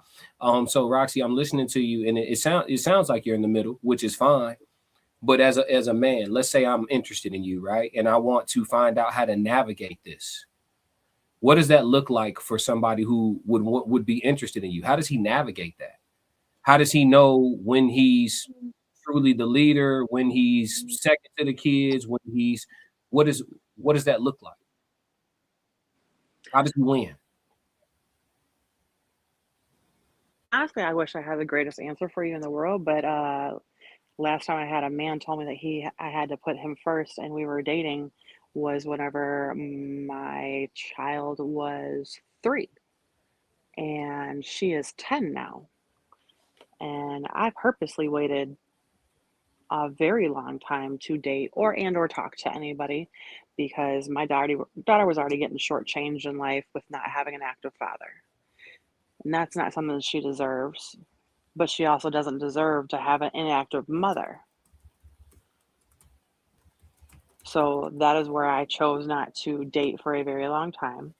S1: So Roxy, I'm listening to you, and it sounds like you're in the middle, which is fine. But as a man, let's say I'm interested in you, right? And I want to find out how to navigate this. What does that look like for somebody who would be interested in you? How does he navigate that? How does he know when he's truly the leader, when he's second to the kids, what does that look like? How does he win?
S4: Honestly, I wish I had the greatest answer for you in the world, but last time I had a man told me that I had to put him first and we were dating was whenever my child was 3 and she is 10 now. And I purposely waited a very long time to date or talk to anybody because my daughter was already getting shortchanged in life with not having an active father. And that's not something that she deserves, but she also doesn't deserve to have an inactive mother. So that is where I chose not to date for a very long time.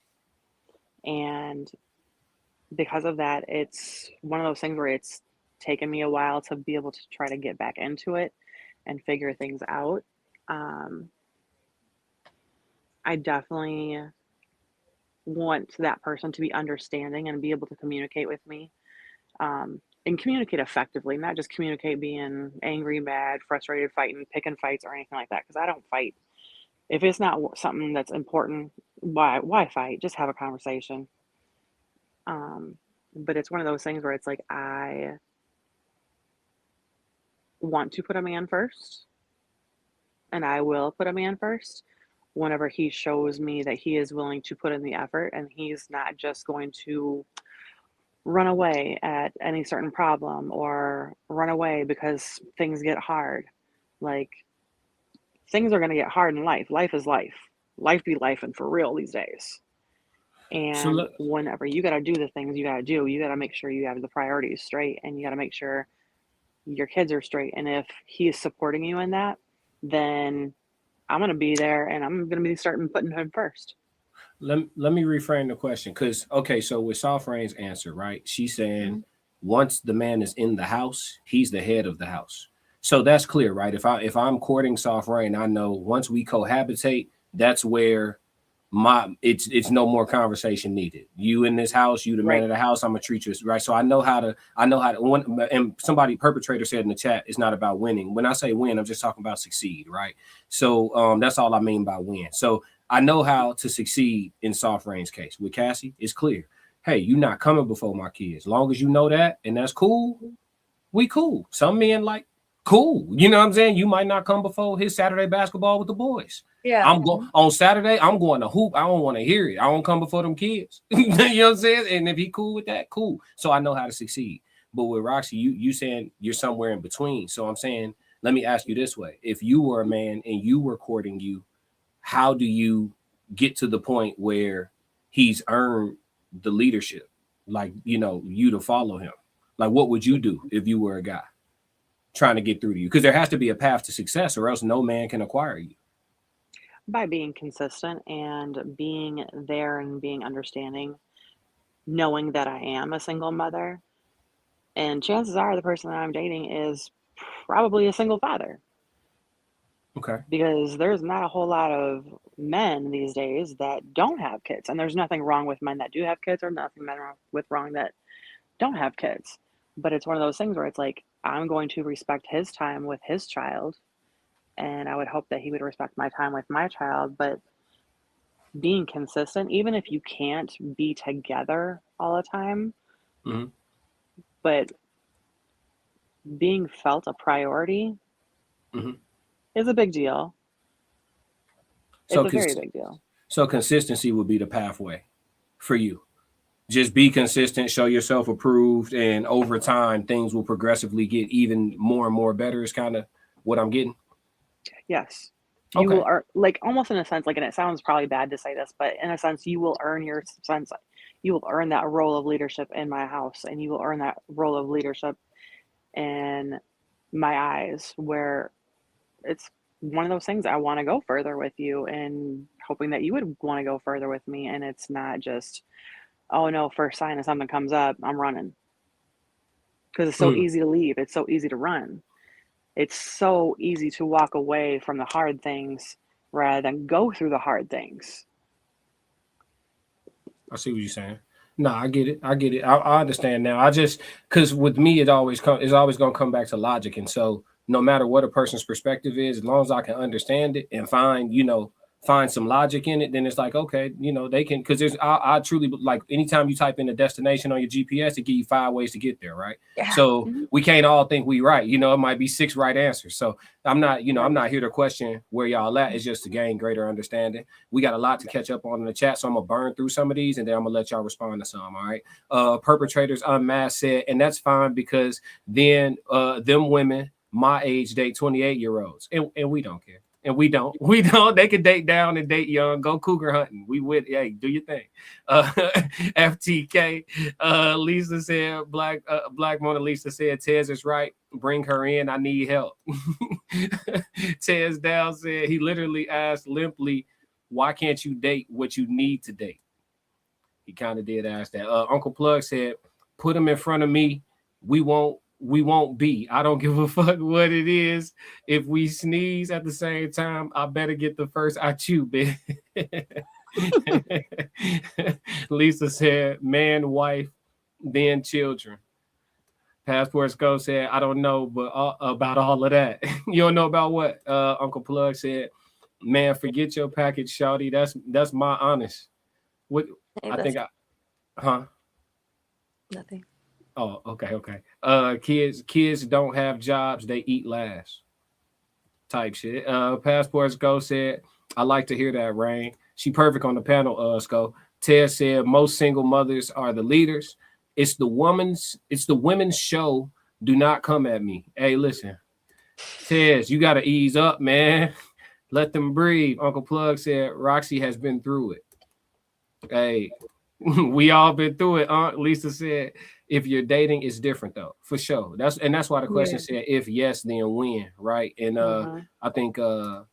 S4: And because of that, it's one of those things where it's taken me a while to be able to try to get back into it and figure things out. I definitely want that person to be understanding and be able to communicate with me, and communicate effectively, not just communicate being angry, mad, frustrated, fighting, picking fights or anything like that, because I don't fight. If it's not something that's important, why fight? Just have a conversation. But it's one of those things where it's like I want to put a man first, and I will put a man first whenever he shows me that he is willing to put in the effort and he's not just going to run away at any certain problem or run away because things get hard. Like, things are going to get hard in life. Life is life. Life be life and for real these days. And whenever you got to do the things you got to do, you got to make sure you have the priorities straight, and you got to make sure your kids are straight. And if he's supporting you in that, then I'm going to be there, and I'm going to be starting putting him first.
S1: Let me reframe the question, because okay, so with Soft Rain's answer, right? She's saying once the man is in the house, he's the head of the house. So that's clear, right? If I'm courting Soft Rain, I know once we cohabitate, that's where it's no more conversation needed. You in this house, you the man of the house, I'm gonna treat you right. So I know how to and somebody perpetrator said in the chat, it's not about winning. When I say win, I'm just talking about succeed, right? So that's all I mean by win. So I know how to succeed in Soft Rain's case. With Cassie, it's clear. Hey, you're not coming before my kids. As long as you know that, and that's cool, we cool. Some men like cool. You know what I'm saying? You might not come before his Saturday basketball with the boys.
S3: Yeah.
S1: I'm going on Saturday. I'm going to hoop. I don't want to hear it. I don't come before them kids. You know what I'm saying? And if he cool with that, cool. So I know how to succeed. But with Roxy, you saying you're somewhere in between. So I'm saying, let me ask you this way: if you were a man and you were courting you, how do you get to the point where he's earned the leadership? Like, you know, you to follow him. Like, what would you do if you were a guy trying to get through to you? Because there has to be a path to success, or else no man can acquire you.
S4: By being consistent and being there and being understanding, knowing that I am a single mother, and chances are the person that I'm dating is probably a single father.
S1: Okay.
S4: Because there's not a whole lot of men these days that don't have kids, and there's nothing wrong with men that do have kids, or nothing wrong that don't have kids. But it's one of those things where it's like, I'm going to respect his time with his child, and I would hope that he would respect my time with my child. But being consistent, even if you can't be together all the time, but being felt a priority is a big deal. It's a very big deal.
S1: So consistency would be the pathway for you. Just be consistent, show yourself approved, and over time, things will progressively get even more and more better is kind of what I'm getting.
S4: Yes. You will earn, like, almost in a sense, like, and it sounds probably bad to say this, but in a sense, you will earn you will earn that role of leadership in my house, and you will earn that role of leadership in my eyes, where it's one of those things. I want to go further with you, and hoping that you would want to go further with me. And it's not just, oh no, first sign of something comes up, I'm running. Because it's so easy to leave. It's so easy to run. It's so easy to walk away from the hard things rather than go through the hard things.
S1: I see what you're saying. No, I get it. I understand now. I just, because with me, it's always going to come back to logic. And so no matter what a person's perspective is, as long as I can understand it and find some logic in it, then it's like, okay, they can, because I truly, like, anytime you type in a destination on your GPS, it give you 5 ways to get there, right? Yeah. So we can't all think we right. It might be 6 right answers. So I'm not, I'm not here to question where y'all at. It's just to gain greater understanding. We got a lot to catch up on in the chat, so I'm gonna burn through some of these, and then I'm gonna let y'all respond to some. All right. Perpetrators unmasked said, and that's fine, because then them women my age date 28-year-olds, and we don't care. And we don't. We don't. They can date down and date young. Go cougar hunting. We would. Hey, do your thing. FTK. Lisa said, Black Mona Lisa said, Tez is right. Bring her in. I need help. Tez Down said, he literally asked limply, why can't you date what you need to date? He kind of did ask that. Uncle Plug said, put him in front of me. We won't be. I don't give a fuck what it is. If we sneeze at the same time, I better get the first I chew, bitch. Lisa said, man, wife, then children. Passport Scope said, I don't know, but about all of that. You don't know about what? Uncle Plug said, man, forget your package, shawty. That's my honest. What
S3: Hey,
S1: I think
S3: nothing.
S1: Oh, okay. Kids don't have jobs, they eat last. Type shit. Passport Sco said, I like to hear that, Rain. She perfect on the panel, Sco. Ted said most single mothers are the leaders. It's the women's show. Do not come at me. Hey, listen. Ted, you gotta ease up, man. Let them breathe. Uncle Plug said Roxy has been through it. Hey, we all been through it. Aunt Lisa said, if you're dating, it's different though, for sure. That's why the question said, if yes, then when, right? And I think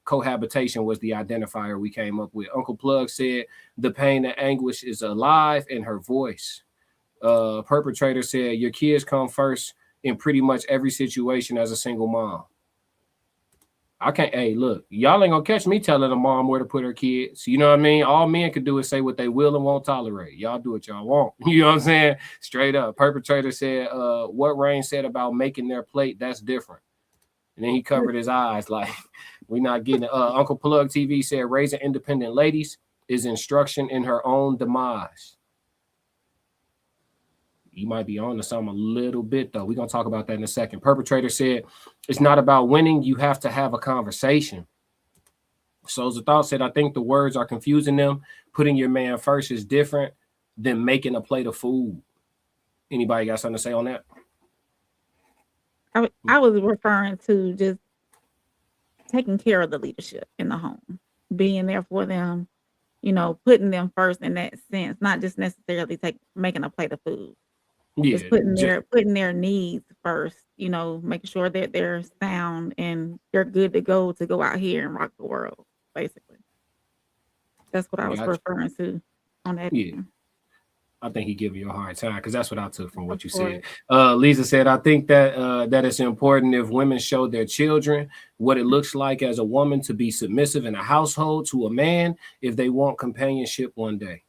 S1: cohabitation was the identifier we came up with. Uncle Plug said the pain and anguish is alive in her voice. Perpetrator said your kids come first in pretty much every situation as a single mom. I can't. Hey, look, y'all ain't gonna catch me telling a mom where to put her kids. You know what I mean? All men can do is say what they will and won't tolerate. Y'all do what y'all want. You know what I'm saying? Straight up. Perpetrator said, what Rain said about making their plate, that's different. And then he covered his eyes like, we not getting it. Uncle Plug TV said, raising independent ladies is instruction in her own demise. You might be on to something a little bit, though. We're going to talk about that in a second. Perpetrator said, it's not about winning. You have to have a conversation. Souls of Thought said, I think the words are confusing them. Putting your man first is different than making a plate of food. Anybody got something to say on that?
S2: I was referring to just taking care of the leadership in the home, being there for them, putting them first in that sense, not just necessarily making a plate of food.
S1: Yeah,
S2: just putting their needs first, making sure that they're sound and they're good to go out here and rock the world, basically. That's what I was referring to on that.
S1: Yeah. I think he give you a hard time because that's what I took from what you said. Lisa said, I think that that it's important if women show their children what it looks like as a woman to be submissive in a household to a man if they want companionship one day.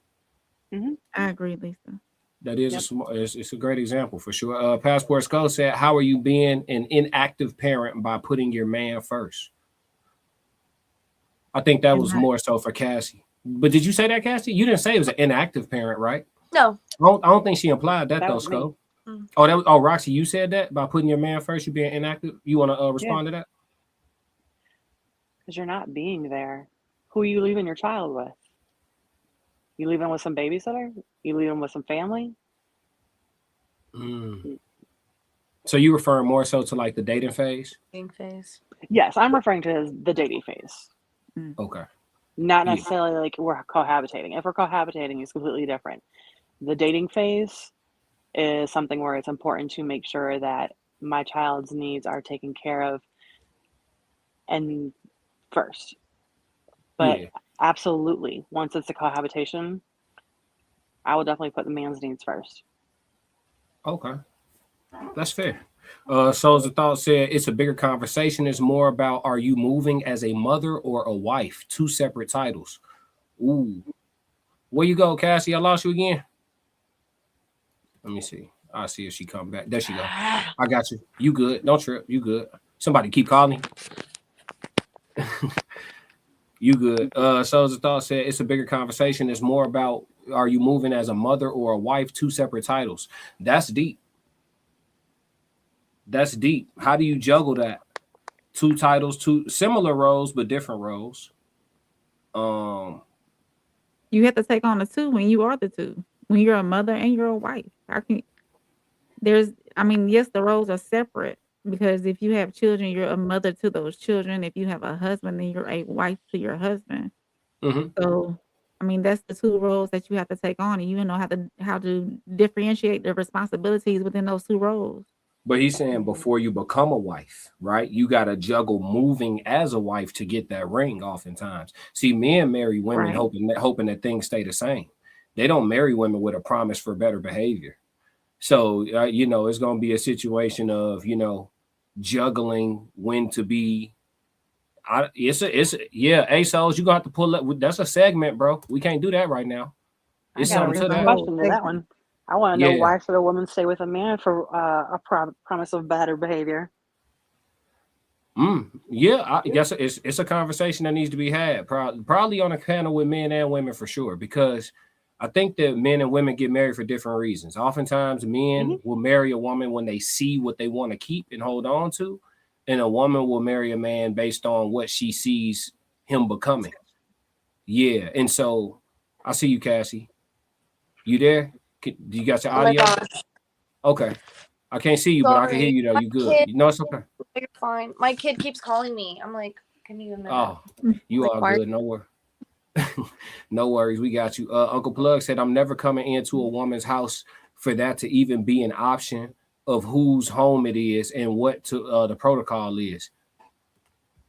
S2: Mm-hmm. I agree, Lisa.
S1: That is it's a great example for sure. Passport Skull said, how are you being an inactive parent by putting your man first? I think that was more so for Cassie. But did you say that, Cassie? You didn't say it was an inactive parent, right?
S3: No.
S1: I don't think she implied that though, Skull. Oh, Roxy, you said that by putting your man first, you being inactive. You want to respond to that?
S4: Because you're not being there. Who are you leaving your child with? You leaving with some babysitter? You leaving with some family?
S1: So you referring more so to like the dating phase?
S3: Dating phase.
S4: Yes, I'm referring to the dating phase.
S1: Okay.
S4: Not necessarily like we're cohabitating. If we're cohabitating, it's completely different. The dating phase is something where it's important to make sure that my child's needs are taken care of and first. But absolutely, once it's a cohabitation, I will definitely put the man's needs first.
S1: Okay. That's fair. Souls of Thought said it's a bigger conversation. It's more about, are you moving as a mother or a wife? Two separate titles. Ooh. Where you go, Cassie? I lost you again. Let me see. I'll see if she come back. There she go. I got you. You good. Don't trip. You good. Somebody keep calling. You good. Souls of Thought said it's a bigger conversation. It's more about, are you moving as a mother or a wife? Two separate titles. That's deep. That's deep. How do you juggle that? Two titles, two similar roles, but different roles.
S2: You have to take on the two when you are the two. When you're a mother and you're a wife. Yes, the roles are separate, Because if you have children, you're a mother to those children. If you have a husband, then you're a wife to your husband.
S1: Mm-hmm.
S2: So, I mean, that's the two roles that you have to take on, and you know how to differentiate the responsibilities within those two roles.
S1: But he's saying before you become a wife, right? You got to juggle moving as a wife to get that ring. Oftentimes, see, men marry women
S2: Right.
S1: hoping that things stay the same. They don't marry women with a promise for better behavior. So, it's going to be a situation of, juggling when to be. Yeah, ASOS, you're going to have to pull up. That's a segment, bro. We can't do that right now. It's
S4: I got a
S1: something to
S4: real
S1: that.
S4: question to that one. I want to know
S1: Yeah.
S4: why should a woman stay with a man for a promise of better behavior?
S1: Yeah, I guess it's a conversation that needs to be had. Probably on a panel with men and women for sure, because I think that men and women get married for different reasons. Oftentimes, men will marry a woman when they see what they want to keep and hold on to, and a woman will marry a man based on what she sees him becoming. Yeah, and so I see you, Cassie. You there? Do you got your
S3: Oh my
S1: audio?
S3: gosh.
S1: Okay. I can't see you, but I can hear
S3: Sorry.
S1: you though.
S3: My
S1: You good?
S3: kid-
S1: No, it's okay.
S3: You're fine. My kid keeps calling me. I'm like, give me a minute.
S1: Oh, you
S3: Like,
S1: are
S3: why-
S1: good. No worries. No worries. We got you. Uncle Plug said, I'm never coming into a woman's house for that to even be an option of whose home it is and what the protocol is.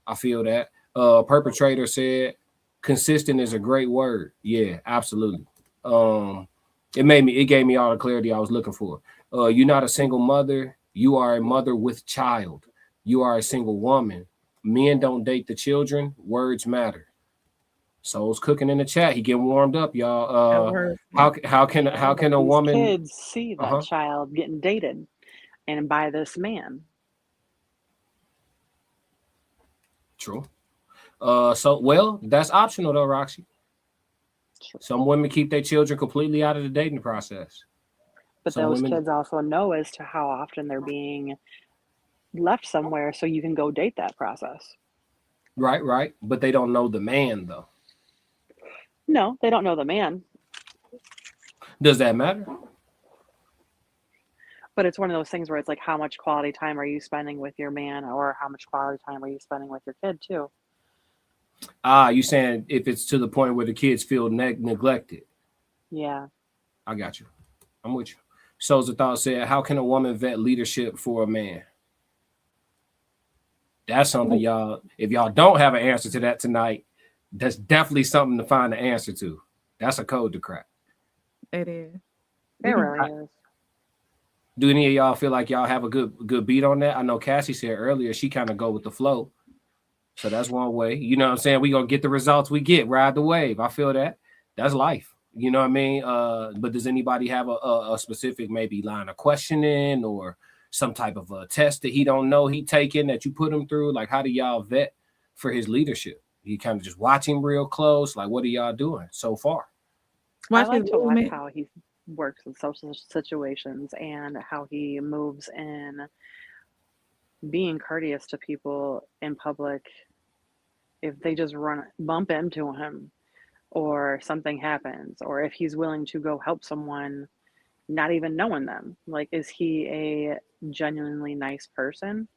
S1: I feel that. Perpetrator said, consistent is a great word. Yeah, absolutely. It gave me all the clarity I was looking for. You're not a single mother. You are a mother with child. You are a single woman. Men don't date the children. Words matter. Soul's cooking in the chat. He getting warmed up, y'all. How can a
S4: These
S1: woman?
S4: kids see that child getting dated, and by this man?
S1: True. That's optional though, Roxy. Some women keep their children completely out of the dating process.
S4: But those kids also know as to how often they're being left somewhere, so you can go date that process.
S1: Right. But they don't know the man though.
S4: No, they don't know the man.
S1: Does that matter?
S4: But it's one of those things where it's like, how much quality time are you spending with your man, or how much quality time are you spending with your kid too?
S1: You saying if it's to the point where the kids feel neglected?
S4: Yeah.
S1: I got you. I'm with you. Souls of Thought said, how can a woman vet leadership for a man? That's something y'all, if y'all don't have an answer to that tonight, that's definitely something to find an answer to. That's a code to crack.
S2: It is.
S4: It really is.
S1: Do any of y'all feel like y'all have a good beat on that? I know Cassie said earlier she kind of go with the flow. So that's one way. You know what I'm saying? We gonna get the results we get, ride the wave. I feel that. That's life. You know what I mean? But does anybody have a specific maybe line of questioning or some type of a test that he don't know he taking that you put him through? Like, how do y'all vet for his leadership? You kind of just watch him real close. Like, what are y'all doing so far?
S4: I like to watch how he works in social situations and how he moves in being courteous to people in public. If they just bump into him, or something happens, or if he's willing to go help someone not even knowing them. Like, is he a genuinely nice person?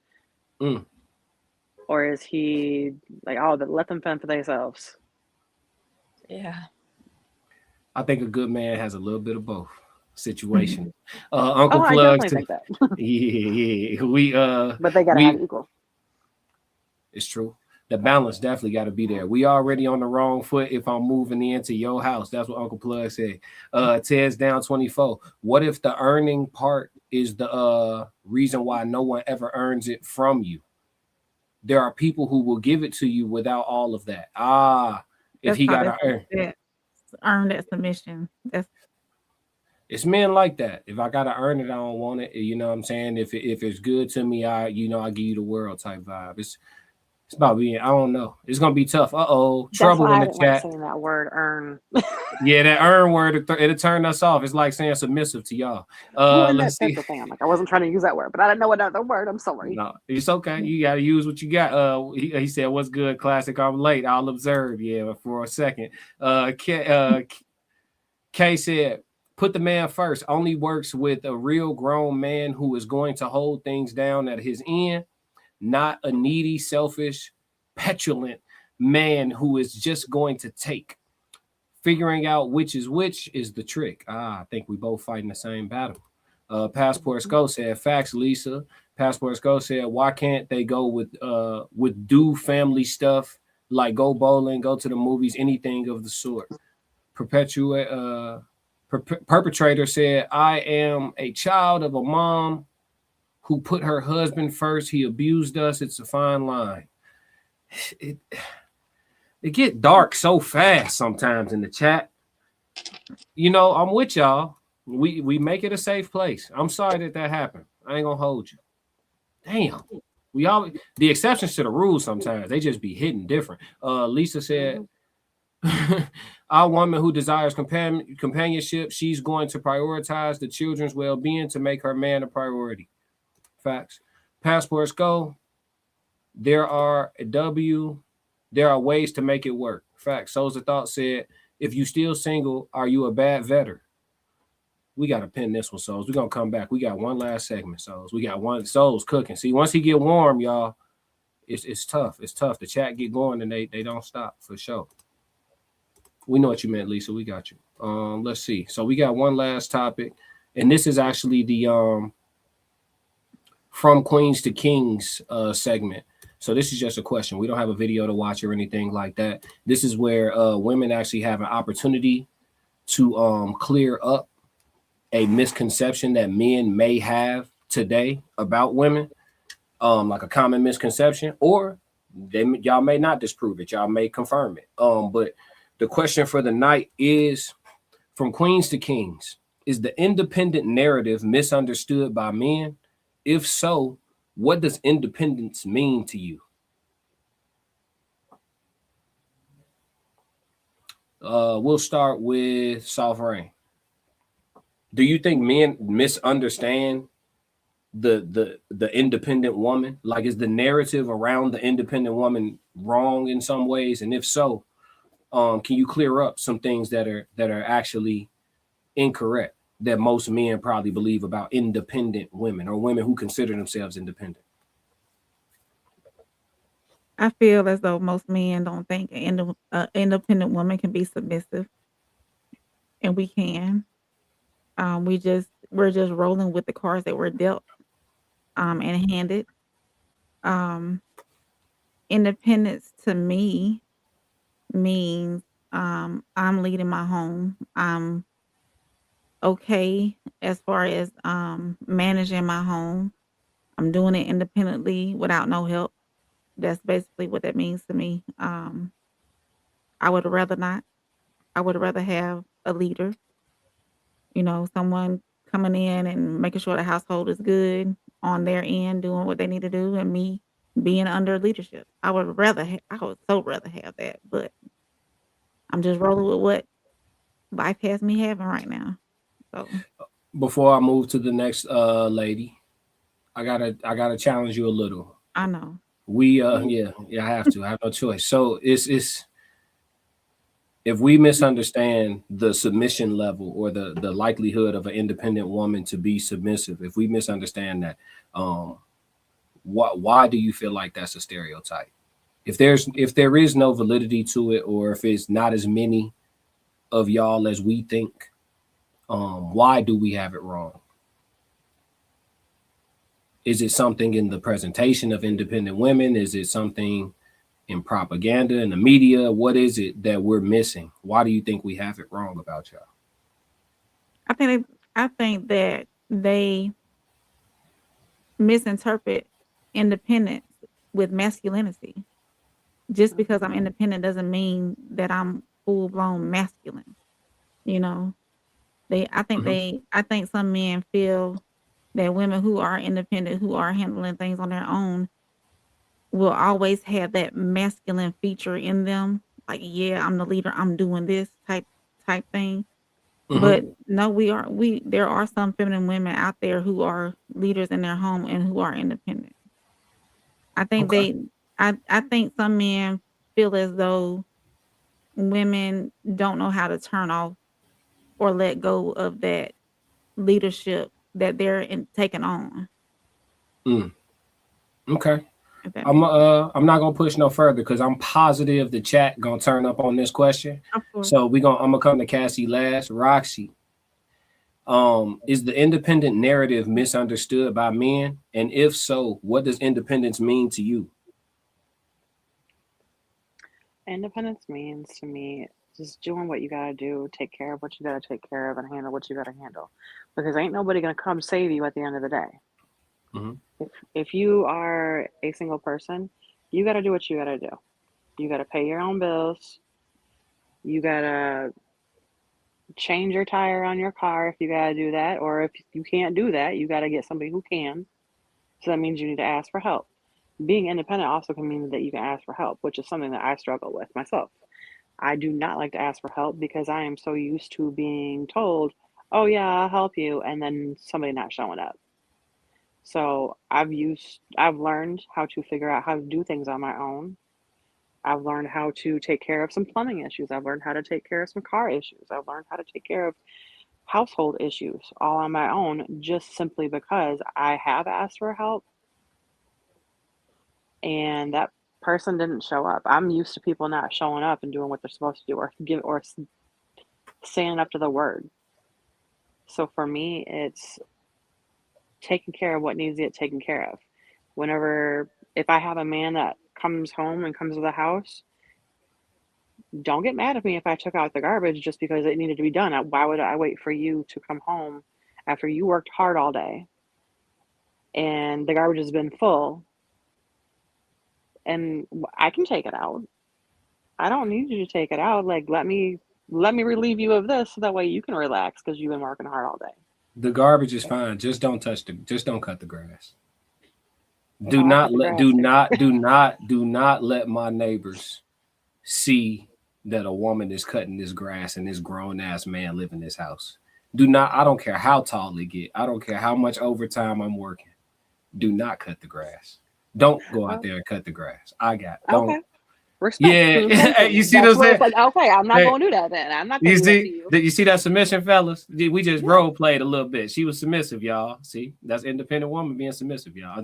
S4: Or is he like, oh, let them fend for themselves?
S3: Yeah.
S1: I think a good man has a little bit of both situation. Uncle Plugs.
S4: I definitely think that.
S1: Yeah.
S4: But they gotta have equal.
S1: It's true. The balance definitely got to be there. We already on the wrong foot if I'm moving into your house. That's what Uncle Plug said. Ted's down 24. What if the earning part is the reason why no one ever earns it from you? There are people who will give it to you without all of that. If he got to
S2: earn that submission.
S1: It's men like that. If I gotta earn it, I don't want it. You know what I'm saying? If it's good to me, I give you the world type vibe. It's about being, I don't know. It's gonna be tough. Trouble in the chat.
S4: Saying that word earn.
S1: Yeah, that earn word, it'll turn us off. It's like saying submissive to y'all. Let's see.
S4: Thing. I'm like, I wasn't trying to use that word, but I didn't know another word. I'm sorry.
S1: No, it's okay. You gotta use what you got. He said, "What's good, classic? I'm late. I'll observe." Yeah, for a second. Kay said, Put the man first. Only works with a real grown man who is going to hold things down at his end, not a needy, selfish, petulant man who is just going to take. Figuring out which is the trick. I think we both fighting the same battle. Passport Skull said, facts, Lisa. Passport Skull said, why can't they go with do family stuff like go bowling, go to the movies, anything of the sort? Perpetrator said, I am a child of a mom who put her husband first. He abused us. It's a fine line. It get dark so fast sometimes in the chat. You know, I'm with y'all. We make it a safe place. I'm sorry that happened. I ain't gonna hold you. Damn. We all the exceptions to the rules sometimes. They just be hitting different. Lisa said, our woman who desires companionship, she's going to prioritize the children's well-being to make her man a priority. Facts. Passports go. There are ways to make it work. Facts. Souls of Thought said, if you still single, are you a bad vetter? We got to pin this one, Souls. We're going to come back. We got one last segment, Souls. We got one. Souls cooking. See, once he get warm, y'all, it's tough. It's tough. The chat get going and they don't stop for sure. We know what you meant, Lisa. We got you. Let's see. So we got one last topic. And this is actually the From Queens to Kings segment. So this is just a question. We don't have a video to watch or anything like that. This is where women actually have an opportunity to clear up a misconception that men may have today about women, like a common misconception, or y'all may not disprove it. Y'all may confirm it. But the question for the night is, from Queens to Kings, is the independent narrative misunderstood by men? If so, what does independence mean to you? We'll start with Soft Rain. Do you think men misunderstand the independent woman? Like, is the narrative around the independent woman wrong in some ways? And if so, can you clear up some things that are actually incorrect that most men probably believe about independent women or women who consider themselves independent?
S2: I feel as though most men don't think an independent woman can be submissive, and we can. We're just rolling with the cards that we're dealt and handed. Independence to me means I'm leading my home. I'm okay as far as managing my home. I'm doing it independently without no help. That's basically what that means to me. I would rather not. I would rather have a leader, someone coming in and making sure the household is good on their end, doing what they need to do, and me being under leadership. I would so rather have that, but I'm just rolling with what life has me having right now. So
S1: before I move to the next lady, I gotta challenge you a little.
S2: I know.
S1: We I have to. I have no choice. So it's if we misunderstand the submission level or the likelihood of an independent woman to be submissive, if we misunderstand that, why do you feel like that's a stereotype? If there is no validity to it, or if it's not as many of y'all as we think, why do we have it wrong? Is it something in the presentation of independent women? Is it something in propaganda in the media? What is it that we're missing? Why do you think we have it wrong about y'all?
S2: I think that they misinterpret independence with masculinity. Just because I'm independent doesn't mean that I'm full blown masculine. I think some men feel that women who are independent, who are handling things on their own, will always have that masculine feature in them. Like, yeah, I'm the leader, I'm doing this type thing. Mm-hmm. But no, there are some feminine women out there who are leaders in their home and who are independent. I think I think some men feel as though women don't know how to turn off or let go of that leadership that they're taking on.
S1: Okay. I'm not gonna push no further because I'm positive the chat gonna turn up on this question. So I'm gonna come to Cassie last. Roxy, is the independent narrative misunderstood by men? And if so, what does independence mean to you?
S4: Independence means to me just doing what you gotta do, take care of what you gotta take care of, and handle what you gotta handle. Because ain't nobody gonna come save you at the end of the day. If you are a single person, you gotta do what you gotta do. You gotta pay your own bills. You gotta change your tire on your car if you gotta do that, or if you can't do that, you gotta get somebody who can. So that means you need to ask for help. Being independent also can mean that you can ask for help, which is something that I struggle with myself. I do not like to ask for help because I am so used to being told, oh yeah, I'll help you, and then somebody not showing up. So I've learned how to figure out how to do things on my own. I've learned how to take care of some plumbing issues. I've learned how to take care of some car issues. I've learned how to take care of household issues all on my own, just simply because I have asked for help and that person didn't show up. I'm used to people not showing up and doing what they're supposed to do, or standing up to the word. So for me, it's taking care of what needs to get taken care of. If I have a man that comes home and comes to the house, don't get mad at me if I took out the garbage just because it needed to be done. Why would I wait for you to come home after you worked hard all day and the garbage has been full and I can take it out? I don't need you to take it out. Like, let me relieve you of this so that way you can relax because you've been working hard all day.
S1: The garbage is fine. Just don't cut the grass. Do not let my neighbors see that a woman is cutting this grass and this grown ass man live in this house. I don't care how tall they get. I don't care how much overtime I'm working. Do not cut the grass. Don't go out there and cut the grass.
S4: Okay. Respect.
S1: Yeah, you see what I'm saying?
S4: Like, okay, I'm not going to do that then. I'm not going to do that to you.
S1: Did you see that submission, fellas? We just role played a little bit. She was submissive, y'all. See, that's independent woman being submissive, y'all.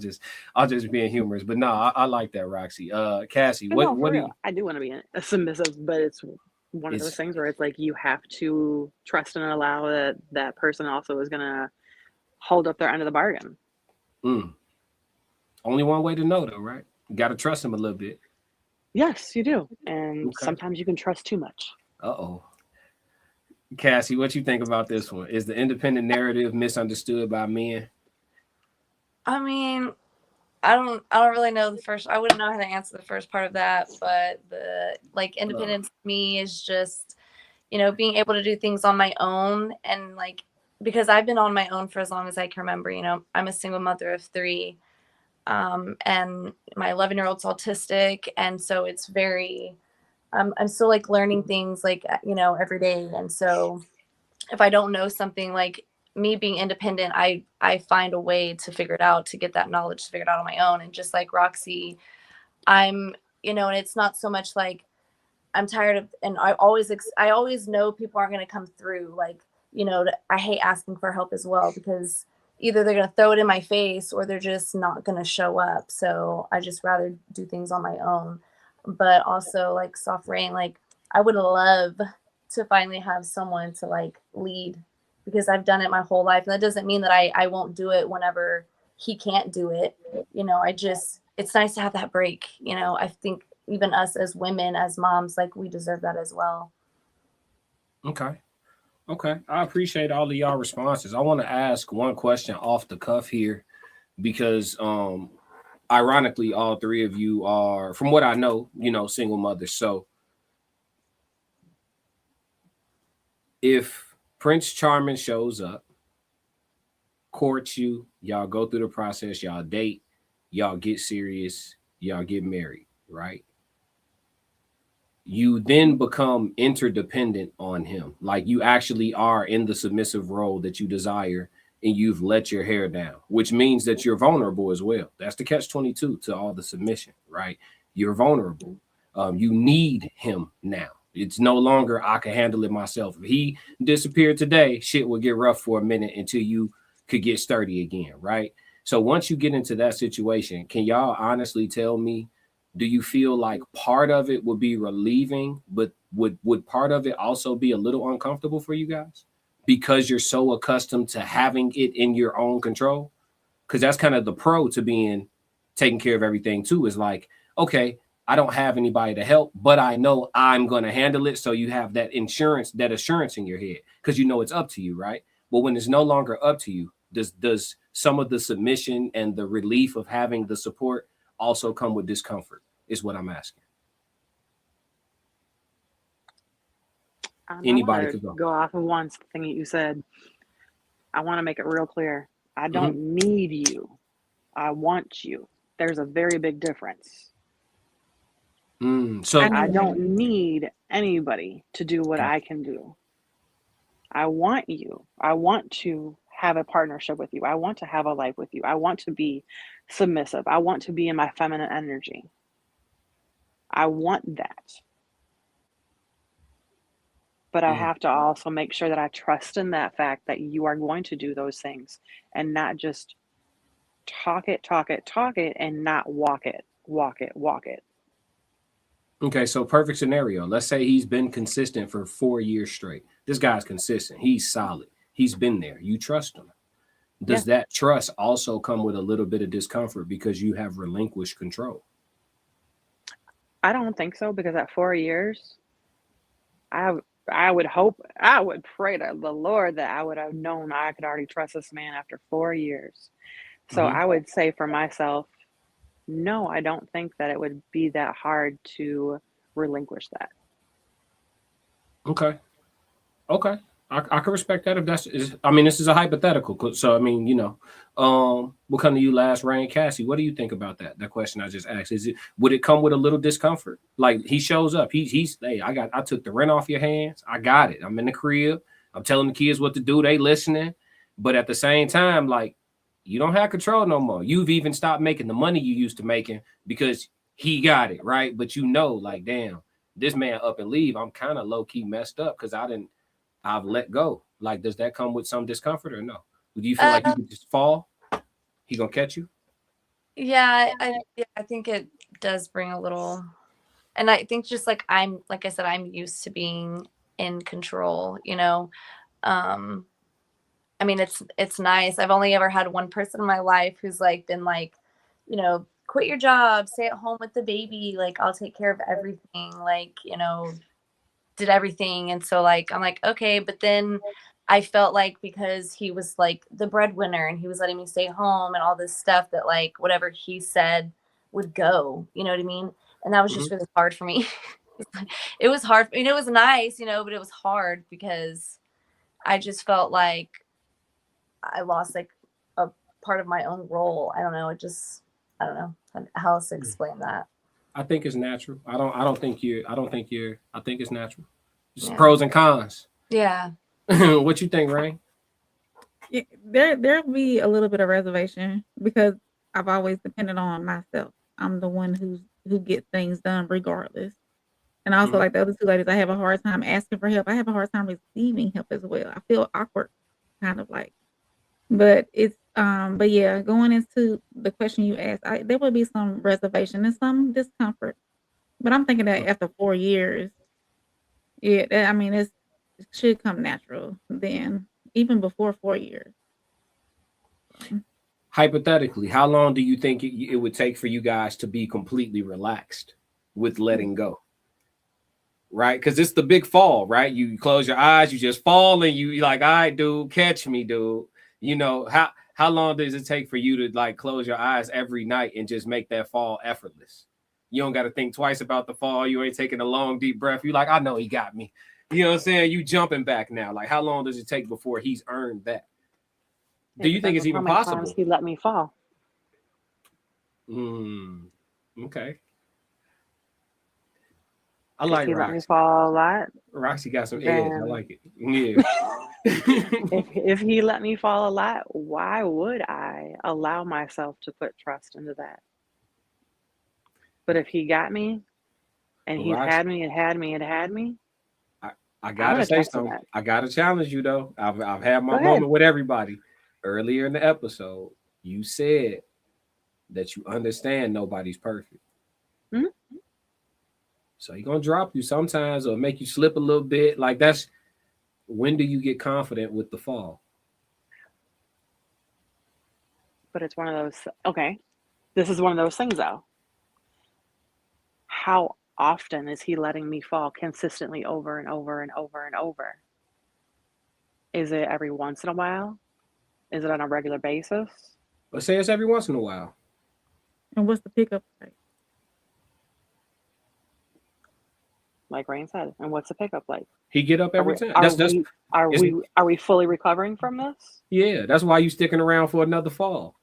S1: I'll just being humorous, but no, I like that, Roxy. Cassie, what do you?
S4: I do want to be a submissive, but it's one of those things where it's like you have to trust and allow that person also is going to hold up their end of the bargain.
S1: Only one way to know, though, right? You got to trust them a little bit.
S4: Yes, you do. And sometimes you can trust too much.
S1: Uh-oh. Cassie, what you think about this one? Is the independent narrative misunderstood by men?
S3: I mean, I don't really know I wouldn't know how to answer the first part of that, but the independence to me is just, being able to do things on my own, and because I've been on my own for as long as I can remember. I'm a single mother of 3. And my 11-year-old's autistic, and so it's very I'm still learning things every day. And so if I don't know something, me being independent, I find a way to figure it out, to get that knowledge, to figure it out on my own. And just like Roxy, I'm and it's not so much I'm tired of, and I always know people aren't going to come through. I hate asking for help as well, because either they're going to throw it in my face or they're just not going to show up. So I just rather do things on my own. But also Soft Rain, I would love to finally have someone to lead, because I've done it my whole life. And that doesn't mean that I won't do it whenever he can't do it. It's nice to have that break. I think even us as women, as moms, we deserve that as well.
S1: Okay. I appreciate all of y'all responses. I want to ask one question off the cuff here, because ironically, all 3 of you are, from what I know, single mothers. So if Prince Charming shows up, courts you, y'all go through the process, y'all date, y'all get serious, y'all get married, right? You then become interdependent on him. You actually are in the submissive role that you desire, and you've let your hair down, which means that you're vulnerable as well. That's the catch-22 to all the submission, right? You're vulnerable. You need him now. It's no longer I can handle it myself. If he disappeared today, shit will get rough for a minute until you could get sturdy again, right? So once you get into that situation, can y'all honestly tell me, do you feel like part of it would be relieving, but would part of it also be a little uncomfortable for you guys because you're so accustomed to having it in your own control? Because that's kind of the pro to being taking care of everything too, is like, okay, I don't have anybody to help, but I know I'm going to handle it. So you have that insurance, that assurance in your head, because you know it's up to you, right? But when it's no longer up to you, does some of the submission and the relief of having the support also come with discomfort, is what I'm asking. Anybody could
S4: go off of one thing that you said. I want to make it real clear. I don't need you. I want you. There's a very big difference.
S1: So
S4: I don't need anybody to do what I can do. I want you. I want to have a partnership with you. I want to have a life with you. I want to be submissive. I want to be in my feminine energy. I want that. But I have to also make sure that I trust in that fact that you are going to do those things and not just talk it, and not walk it.
S1: Okay, so perfect scenario. Let's say he's been consistent for 4 years straight. This guy's consistent. He's solid. He's been there. You trust him. Does that trust also come with a little bit of discomfort because you have relinquished control?
S4: I don't think so, because at 4 years, I would pray to the Lord that I would have known I could already trust this man after 4 years. So I would say for myself, no, I don't think that it would be that hard to relinquish that.
S1: Okay. I can respect that if that's. I mean, this is a hypothetical, so I mean, you know, we'll come to you last, Ryan. Cassie, what do you think about that? That question I just asked. Would it come with a little discomfort? Like he shows up, he's hey, I took the rent off your hands. I got it. I'm in the crib. I'm telling the kids what to do. They listening, but at the same time, like you don't have control no more. You've even stopped making the money you used to making because he got it right. But you know, like damn, this man up and leave. I'm kind of low key messed up because I've let go. Like, does that come with some discomfort or no? Do you feel like you could just fall? He gonna catch you?
S3: Yeah, I think it does bring a little, and I think just like like I said, I'm used to being in control, you know. I mean, it's nice. I've only ever had one person in my life who's like been like, you know, quit your job, stay at home with the baby, like I'll take care of everything, like, you know, did everything. And so like I'm like, okay, but then I felt like because he was like the breadwinner and he was letting me stay home and all this stuff that like whatever he said would go, you know what I mean? And that was just really hard for me. It was hard. I mean, it was nice, you know, but it was hard because I just felt like I lost like a part of my own role. I don't know. I don't know how else to explain that.
S1: I think it's natural. I think it's natural. Just pros and cons.
S3: Yeah.
S1: What you think, Rain?
S2: Yeah, there'll be a little bit of reservation because I've always depended on myself. I'm the one who gets things done regardless. And also, like the other two ladies, I have a hard time asking for help. I have a hard time receiving help as well. I feel awkward, kind of like. But it's but yeah, going into the question you asked, there would be some reservation and some discomfort. But I'm thinking that after 4 years, yeah, I mean it should come natural then, even before 4 years.
S1: Hypothetically, how long do you think it would take for you guys to be completely relaxed with letting go? Right? Because it's the big fall, right? You close your eyes, you just fall, and you're like, all right, dude, catch me, dude. You know, how long does it take for you to like close your eyes every night and just make that fall effortless? You don't got to think twice about the fall. You ain't taking a long, deep breath. You're like, I know he got me. You know what I'm saying? You jumping back now. Like, how long does it take before he's earned that? Do you think it's even possible?
S4: He let me fall.
S1: Okay. I like
S4: he
S1: Roxy.
S4: Let me fall a lot.
S1: Roxy got some edge. I like it. Yeah.
S4: if he let me fall a lot, why would I allow myself to put trust into that? But if he got me and he's had me,
S1: I
S4: I'm
S1: gotta
S4: gonna
S1: say
S4: attest to
S1: something.
S4: that.
S1: I gotta challenge you though. I've had
S4: Go
S1: my
S4: ahead.
S1: moment with everybody. Earlier in the episode, you said that you understand nobody's perfect.
S4: Mhm.
S1: So he's gonna drop you sometimes or make you slip a little bit. Like that's when do you get confident with the fall?
S4: But it's one of those. Okay, this is one of those things though. How often is he letting me fall consistently over and over and over and over? Is it every once in a while? Is it on a regular basis?
S1: Let's say it's every once in a while.
S2: And what's the pickup rate?
S4: Like Rain said. And what's the pickup like?
S1: He get up
S4: Are
S1: every
S4: we
S1: time.
S4: are
S1: That's
S4: we are
S1: it's,
S4: we are we fully recovering from this?
S1: yeah. That's why you sticking around for another fall.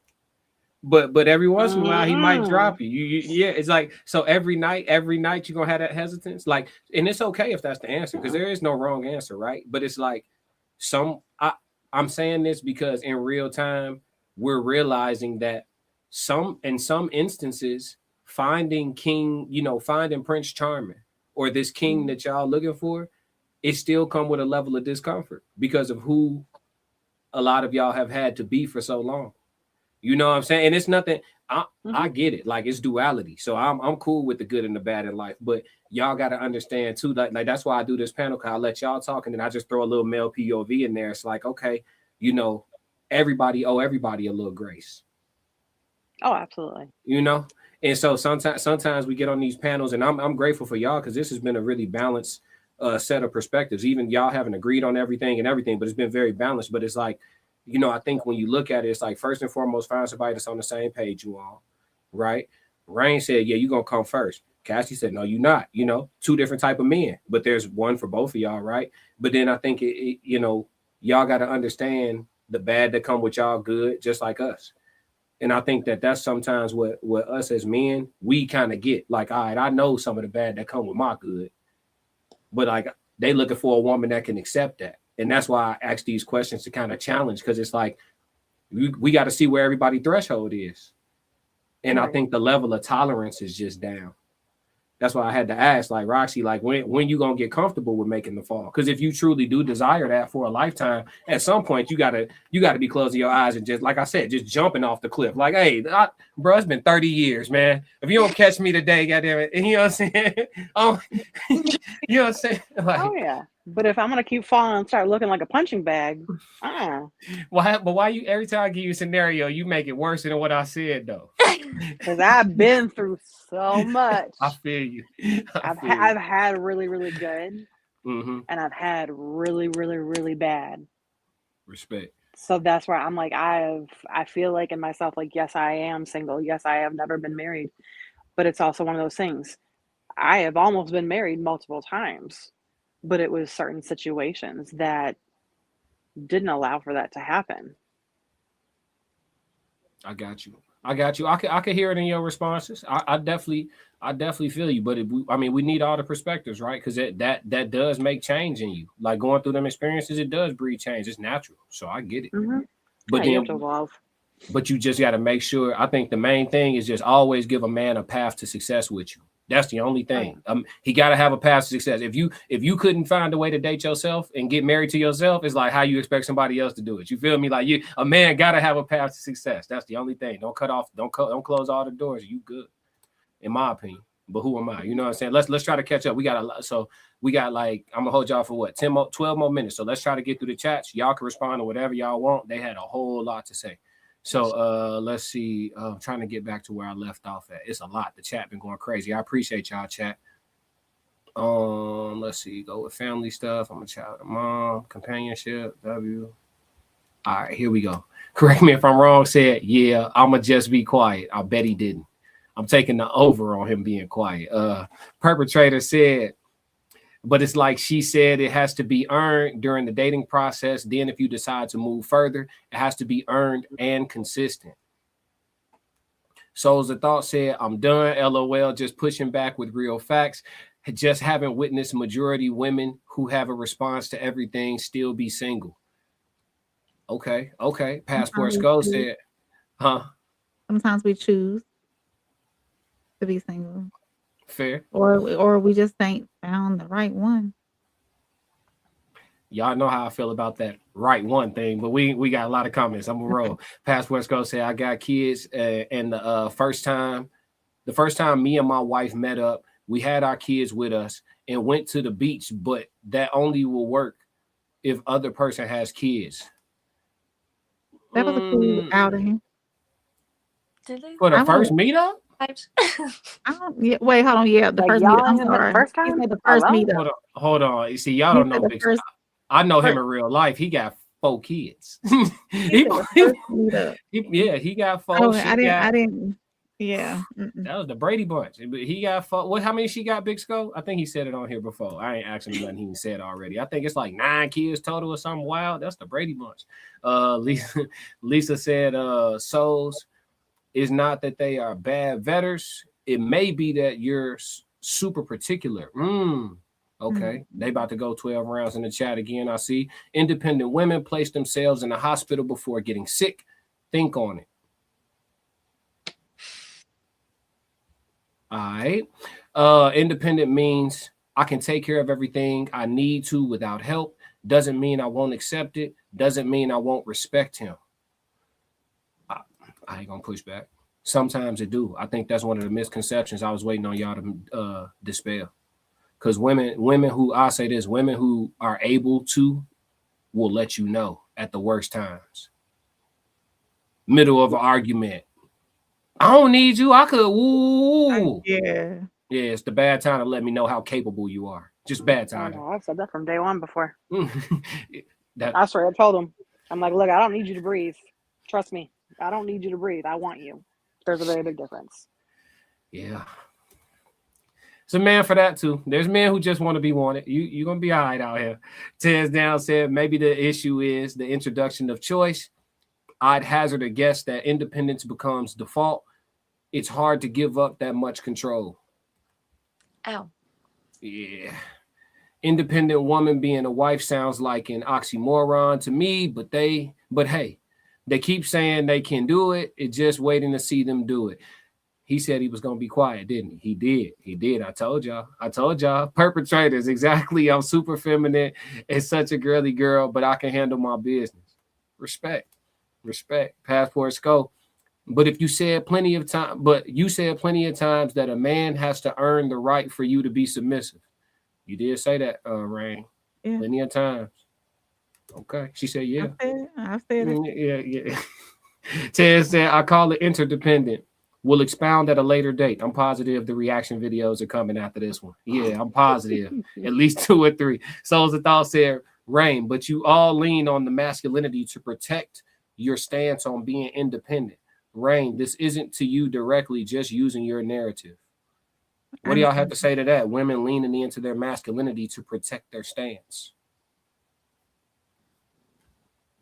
S1: But every once in a while he might
S4: Mm-mm.
S1: drop you. Yeah, it's like so every night you're gonna have that hesitance. Like, and it's okay if that's the answer because there is no wrong answer, right? But it's like some I'm saying this because in real time we're realizing that in some instances finding king, finding Prince Charming or this king that y'all looking for, it still come with a level of discomfort because of who a lot of y'all have had to be for so long. You know what I'm saying? And it's nothing. I get it. Like it's duality. So I'm cool with the good and the bad in life. But y'all got to understand too. Like that's why I do this panel. Cause I let y'all talk and then I just throw a little male POV in there. It's like, okay, you know, everybody owe everybody a little grace.
S4: Oh, absolutely.
S1: You know? And so sometimes we get on these panels and I'm grateful for y'all because this has been a really balanced set of perspectives. Even y'all haven't agreed on everything, but it's been very balanced. But it's like, I think when you look at it, it's like first and foremost, find somebody that's on the same page you all, right? Rain said, yeah, you're gonna come first. Cassie said, no, you're not. Two different type of men, but there's one for both of y'all, right? But then I think y'all got to understand the bad that come with y'all good, just like us. And I think that that's sometimes what us as men, we kind of get like, all right, I know some of the bad that come with my good, but like they looking for a woman that can accept that. And that's why I ask these questions to kind of challenge, because it's like we got to see where everybody threshold is. And I think the level of tolerance is just down. That's why I had to ask, like Roxy, like when you gonna get comfortable with making the fall? Because if you truly do desire that for a lifetime, at some point you gotta be closing your eyes and just like I said, just jumping off the cliff. Like, hey, bro, it's been 30 years, man. If you don't catch me today, goddamn it, you know what I'm saying? You know what I'm saying? Like,
S4: Oh yeah. But if I'm gonna keep falling and start looking like a punching bag,
S1: why you every time I give you a scenario, you make it worse than what I said though?
S4: because I've been through so much.
S1: I feel you.
S4: I've had really, really good,
S1: and
S4: I've had really, really, really bad.
S1: Respect.
S4: So that's where I'm like, I feel like in myself, like, yes, I am single. Yes, I have never been married. But it's also one of those things. I have almost been married multiple times, but it was certain situations that didn't allow for that to happen.
S1: I got you. I can hear it in your responses. I definitely feel you. But we need all the perspectives, right? Because that does make change in you. Like going through them experiences, it does breed change. It's natural. So I get it. But
S4: you have to evolve.
S1: But you just got to make sure. I think the main thing is just always give a man a path to success with you. That's the only thing. He got to have a path to success. If you couldn't find a way to date yourself and get married to yourself, it's like how you expect somebody else to do it. You feel me? Like a man got to have a path to success. That's the only thing. Don't close all the doors. You good, in my opinion. But who am I? You know what I'm saying? Let's try to catch up. We got like I'm gonna hold y'all for what 12 more minutes. So let's try to get through the chats. Y'all can respond to whatever y'all want. They had a whole lot to say. So let's see. I'm trying to get back to where I left off at. It's a lot. The chat been going crazy. I appreciate y'all, chat. Let's see. Go with family stuff. I'm a child of mom. Companionship. W. All right, here we go. Correct me if I'm wrong. Said, yeah, I'ma just be quiet. I bet he didn't. I'm taking the over on him being quiet. Perpetrator said, but it's like she said, it has to be earned during the dating process. Then if you decide to move further, it has to be earned and consistent. Souls of Thought said, I'm done. LOL, just pushing back with real facts. Just haven't witnessed majority women who have a response to everything still be single. Okay. Passport Skull said, huh?
S2: Sometimes we choose to be single.
S1: Fair.
S2: Or we just ain't found the right one.
S1: Y'all know how I feel about that right one thing, but we got a lot of comments. I'm gonna roll. Passport Go say I got kids, and the first time me and my wife met up, we had our kids with us and went to the beach, but that only will work if other person has kids.
S2: That was a cool outing.
S3: Did they?
S1: For the first meetup?
S2: Yeah, wait, hold on. Yeah, the
S4: Like
S2: first
S4: y'all
S2: meetup. I'm
S4: ain't met the
S2: sorry.
S4: first
S2: He
S4: time?
S2: said the first
S4: Hello?
S2: meetup.
S1: Hold on. You see, y'all
S2: He
S1: don't know
S2: said the
S1: Big
S2: first-
S1: I know him
S2: first-
S1: in real life. He got 4 kids.
S2: He said the first meetup.
S1: He got 4.
S2: Oh,
S1: She
S2: I
S1: got
S2: didn't. Yeah. Mm-mm.
S1: that was the Brady bunch. He got 4. What? How many she got, Big Skull? I think he said it on here before. I ain't asking him nothing he said already. I think it's like 9 kids total or something wild. That's the Brady bunch. Lisa said, souls is not that they are bad vetters. It may be that you're super particular. Okay, they about to go 12 rounds in the chat again. I see independent women place themselves in the hospital before getting sick. Think on it. All right. Independent means I can take care of everything I need to without help. Doesn't mean I won't accept it. Doesn't mean I won't respect him. I ain't gonna push back. Sometimes it do. I think that's one of the misconceptions I was waiting on y'all to dispel. Because women who women who are able to will let you know at the worst times. Middle of an argument. I don't need you. I could. Woo.
S2: Yeah.
S1: Yeah, it's the bad time to let me know how capable you are. Just bad
S4: Oh,
S1: time.
S4: no, I've said that from day one before.
S1: That
S4: I swear, I told him, I'm like, look, I don't need you to breathe. Trust me, I don't need you to breathe. I want you. There's a very big difference.
S1: Yeah. It's a man for that too. There's men who just want to be wanted. You're gonna be all right out here. Tez Down said maybe the issue is the introduction of choice. I'd hazard a guess that independence becomes default. It's hard to give up that much control.
S3: Ow.
S1: Yeah. Independent woman being a wife sounds like an oxymoron to me, but hey, they keep saying they can do it. It's just waiting to see them do it. He said he was going to be quiet, didn't he? He did. I told y'all. Perpetrators, exactly. I'm super feminine and such a girly girl, but I can handle my business. Respect. Passport Scope. But you said plenty of times that a man has to earn the right for you to be submissive. You did say that, Rain.
S2: Yeah.
S1: Plenty of times. Okay. She said, yeah.
S2: I said it.
S1: Yeah. Ted said, I call it interdependent. We'll expound at a later date. I'm positive the reaction videos are coming after this one. Yeah, I'm positive. At least 2 or 3. Souls of Thought said, Rain, but you all lean on the masculinity to protect your stance on being independent. Rain, this isn't to you directly, just using your narrative. What do y'all have to say to that? Women leaning into their masculinity to protect their stance.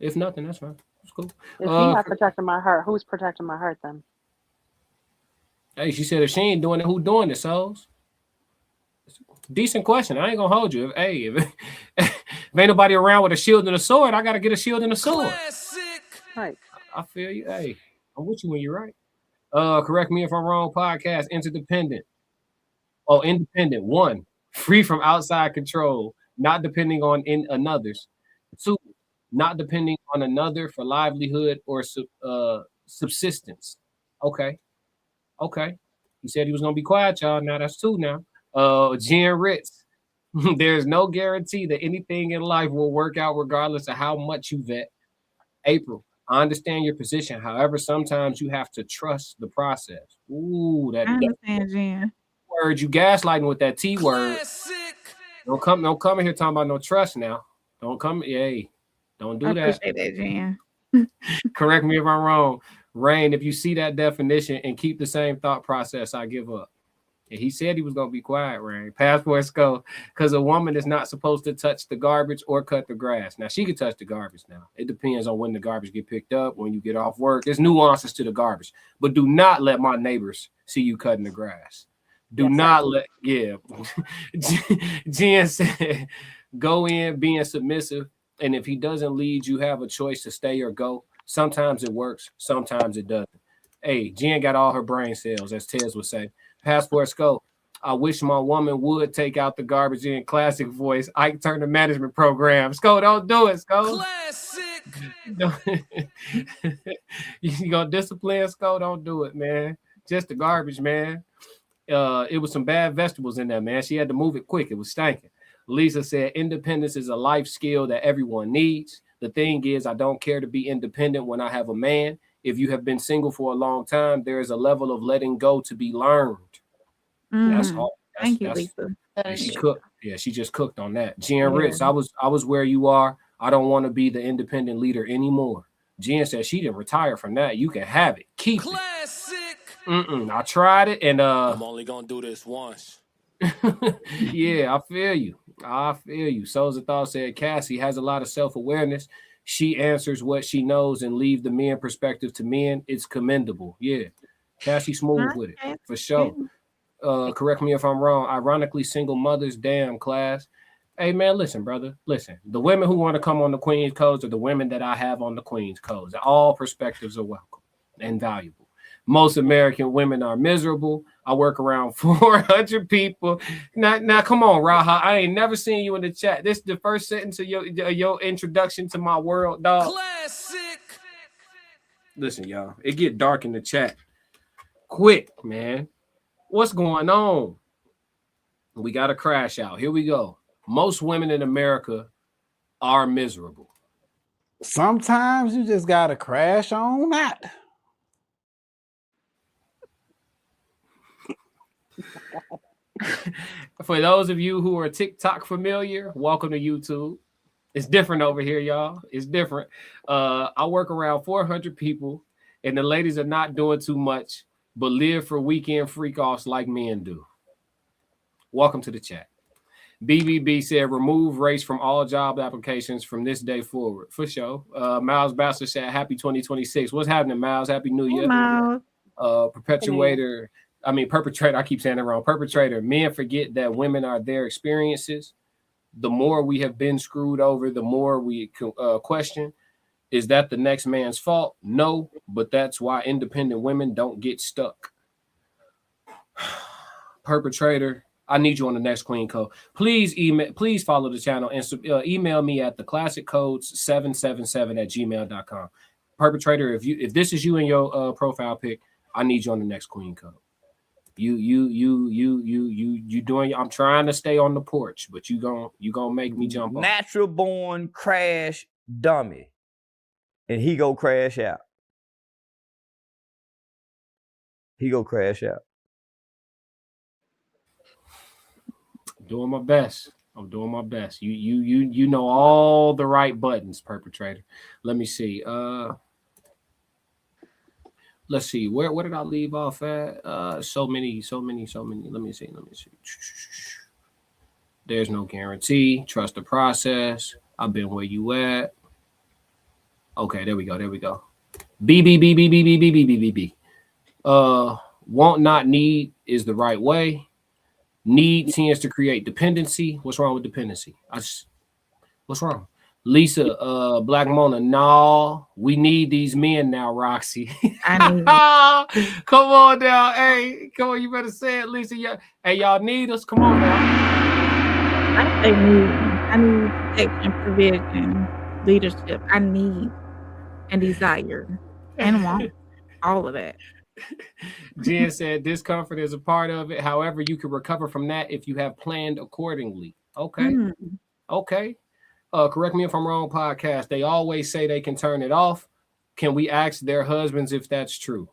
S1: If nothing, that's fine. It's cool.
S4: If he's not protecting my heart, who's protecting my heart then?
S1: Hey, she said if she ain't doing it, who doing it, souls? Decent question. I ain't gonna hold you. If ain't nobody around with a shield and a sword, I gotta get a shield and a sword.
S8: Classic.
S4: Right.
S1: I feel you. Hey, I'm with you when you're right. Correct me if I'm wrong. Podcast interdependent. Oh, independent. 1, free from outside control, not depending on another's. 2, not depending on another for livelihood or subsistence. Okay. He said he was gonna be quiet, y'all. Now that's 2 now. Jen Ritz. There's no guarantee that anything in life will work out regardless of how much you vet. April, I understand your position. However, sometimes you have to trust the process. Ooh,
S2: I understand, Jen.
S1: Word, you gaslighting with that T word.
S8: Classic.
S1: Don't come in here talking about no trust now. Don't come, hey, don't do
S2: I
S1: that.
S2: appreciate that, Jen.
S1: Correct me if I'm wrong. Rain, if you see that definition and keep the same thought process, I give up. And he said he was gonna be quiet, Rain. Passport Skull, because a woman is not supposed to touch the garbage or cut the grass. Now she can touch the garbage now. It depends on when the garbage get picked up, when you get off work. There's nuances to the garbage. But do not let my neighbors see you cutting the grass. Do not let, Jen said, go in being submissive. And if he doesn't lead, you have a choice to stay or go. Sometimes it works, sometimes it doesn't. Hey, Jen got all her brain cells, as Tez would say. Passport Skull. I wish my woman would take out the garbage in classic voice. Ike Turner management program. Sco, don't do it, Sco. Classic. You gonna discipline Sco? Don't do it, man. Just the garbage, man. It was some bad vegetables in there, man. She had to move it quick. It was stinking. Lisa said, independence is a life skill that everyone needs. The thing is, I don't care to be independent when I have a man. If you have been single for a long time, there is a level of letting go to be learned. That's hard.
S2: Thank you, Lisa.
S1: She cooked. Yeah, she just cooked on that. Jen Ritz, I was where you are. I don't want to be the independent leader anymore. Jen said she didn't retire from that. You can have it. Keep it. I tried it, and I'm only gonna do this once. Yeah, I feel you. Souls of Thought said Cassie has a lot of self-awareness. She answers what she knows and leave the men perspective to men. It's commendable. Yeah, Cassie smooth with it for sure. Correct me if I'm wrong. Ironically, single mothers, damn class. Hey man, listen, brother. Listen. The women who want to come on the Queen's Codes are the women that I have on the Queen's Codes. All perspectives are welcome and valuable. Most American women are miserable. I work around 400 people. Now, come on, Raha. I ain't never seen you in the chat. This is the first sentence of your introduction to my world, dog. Classic. Listen, y'all. It get dark in the chat. Quick, man. What's going on? We got a crash out. Here we go. Most women in America are miserable.
S9: Sometimes you just gotta crash on that.
S1: For those of you who are TikTok familiar, welcome to YouTube. It's different over here, y'all. It's different. I work around 400 people, and the ladies are not doing too much, but live for weekend freak-offs like men do. Welcome to the chat. BBB said, remove race from all job applications from this day forward. For sure. Miles Bastard said, happy 2026. What's happening, Miles? Happy New Year.
S2: Miles.
S1: Perpetrator, I keep saying it wrong. Perpetrator, men forget that women are their experiences. The more we have been screwed over, the more we question. Is that the next man's fault? No, but that's why independent women don't get stuck. Perpetrator, I need you on the next Queen Code. Please follow the channel and email me at theclassiccodes777@gmail.com. Perpetrator, if this is you in your profile pic, I need you on the next Queen Code. You doing. I'm trying to stay on the porch, but you gonna make me jump off.
S11: Natural born crash dummy, and he go crash out.
S1: Doing my best. I'm doing my best. You know all the right buttons, Perpetrator. Let me see. Let's see. Where did I leave off at? So many. Let me see. There's no guarantee. Trust the process. I've been where you at. Okay, there we go. B. Want not need is the right way. Need tends to create dependency. What's wrong with dependency? What's wrong? Lisa, Black Mona, no, we need these men now, Roxy. Come on now. Hey, come on, you better say it, Lisa. Hey, y'all need us. Come on now.
S2: I need protection, provision, leadership. I need and desire and want all of that.
S1: Jen said discomfort is a part of it. However, you can recover from that if you have planned accordingly. Okay. Okay. Correct me if I'm wrong, podcast. They always say they can turn it off. Can we ask their husbands if that's true?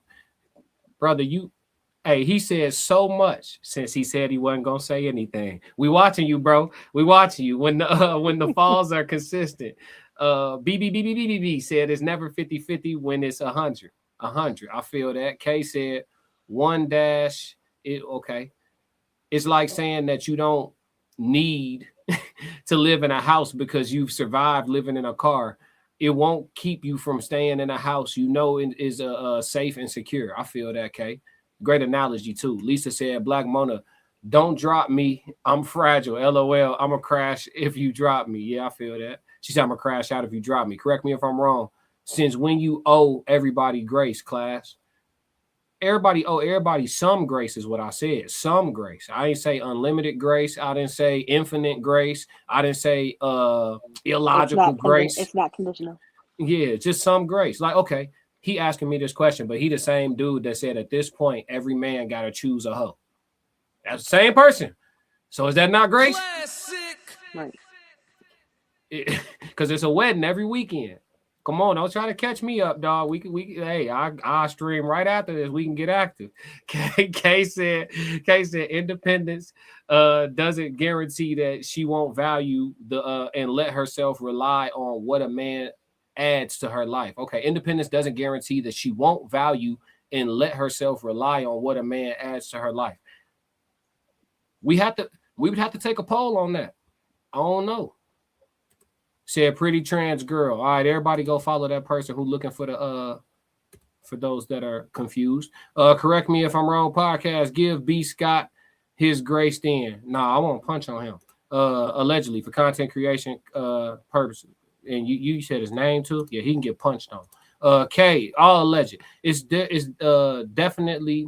S1: Brother, he said so much since he said he wasn't gonna say anything. We watching you, bro. We watching you when the falls are consistent. BBBBBB said it's never 50-50 when it's 100. 100. I feel that. K said 1 dash. Okay. It's like saying that you don't need to live in a house because you've survived living in a car. It won't keep you from staying in a house you know is safe and secure. I feel that, K. Great analogy too. Lisa said, Black Mona, don't drop me. I'm fragile. LOL. I'm a crash if you drop me. Yeah, I feel that. She said I'm a crash out if you drop me. Correct me if I'm wrong. Since when you owe everybody grace, class? everybody some grace is what I said. Some grace. I didn't say unlimited grace. I didn't say infinite grace. I didn't say illogical grace.
S4: It's not conditional.
S1: Yeah, just some grace. Like, okay, he asking me this question, but he the same dude that said at this point every man gotta choose a hoe. That's the same person. So is that not grace?
S4: Right.
S1: Because it's a wedding every weekend. Come on, don't try to catch me up, dog. Hey, I stream right after this. We can get active. Kay said independence doesn't guarantee that she won't value the and let herself rely on what a man adds to her life. Okay, independence doesn't guarantee that she won't value and let herself rely on what a man adds to her life. We would have to take a poll on that. I don't know. Said pretty trans girl. All right, everybody go follow that person who looking for the for those that are confused. Correct me if I'm wrong, podcast. Give B Scott his grace then. Nah, I won't punch on him. Allegedly for content creation purposes. And you said his name too? Yeah, he can get punched on. K, all alleged. It's definitely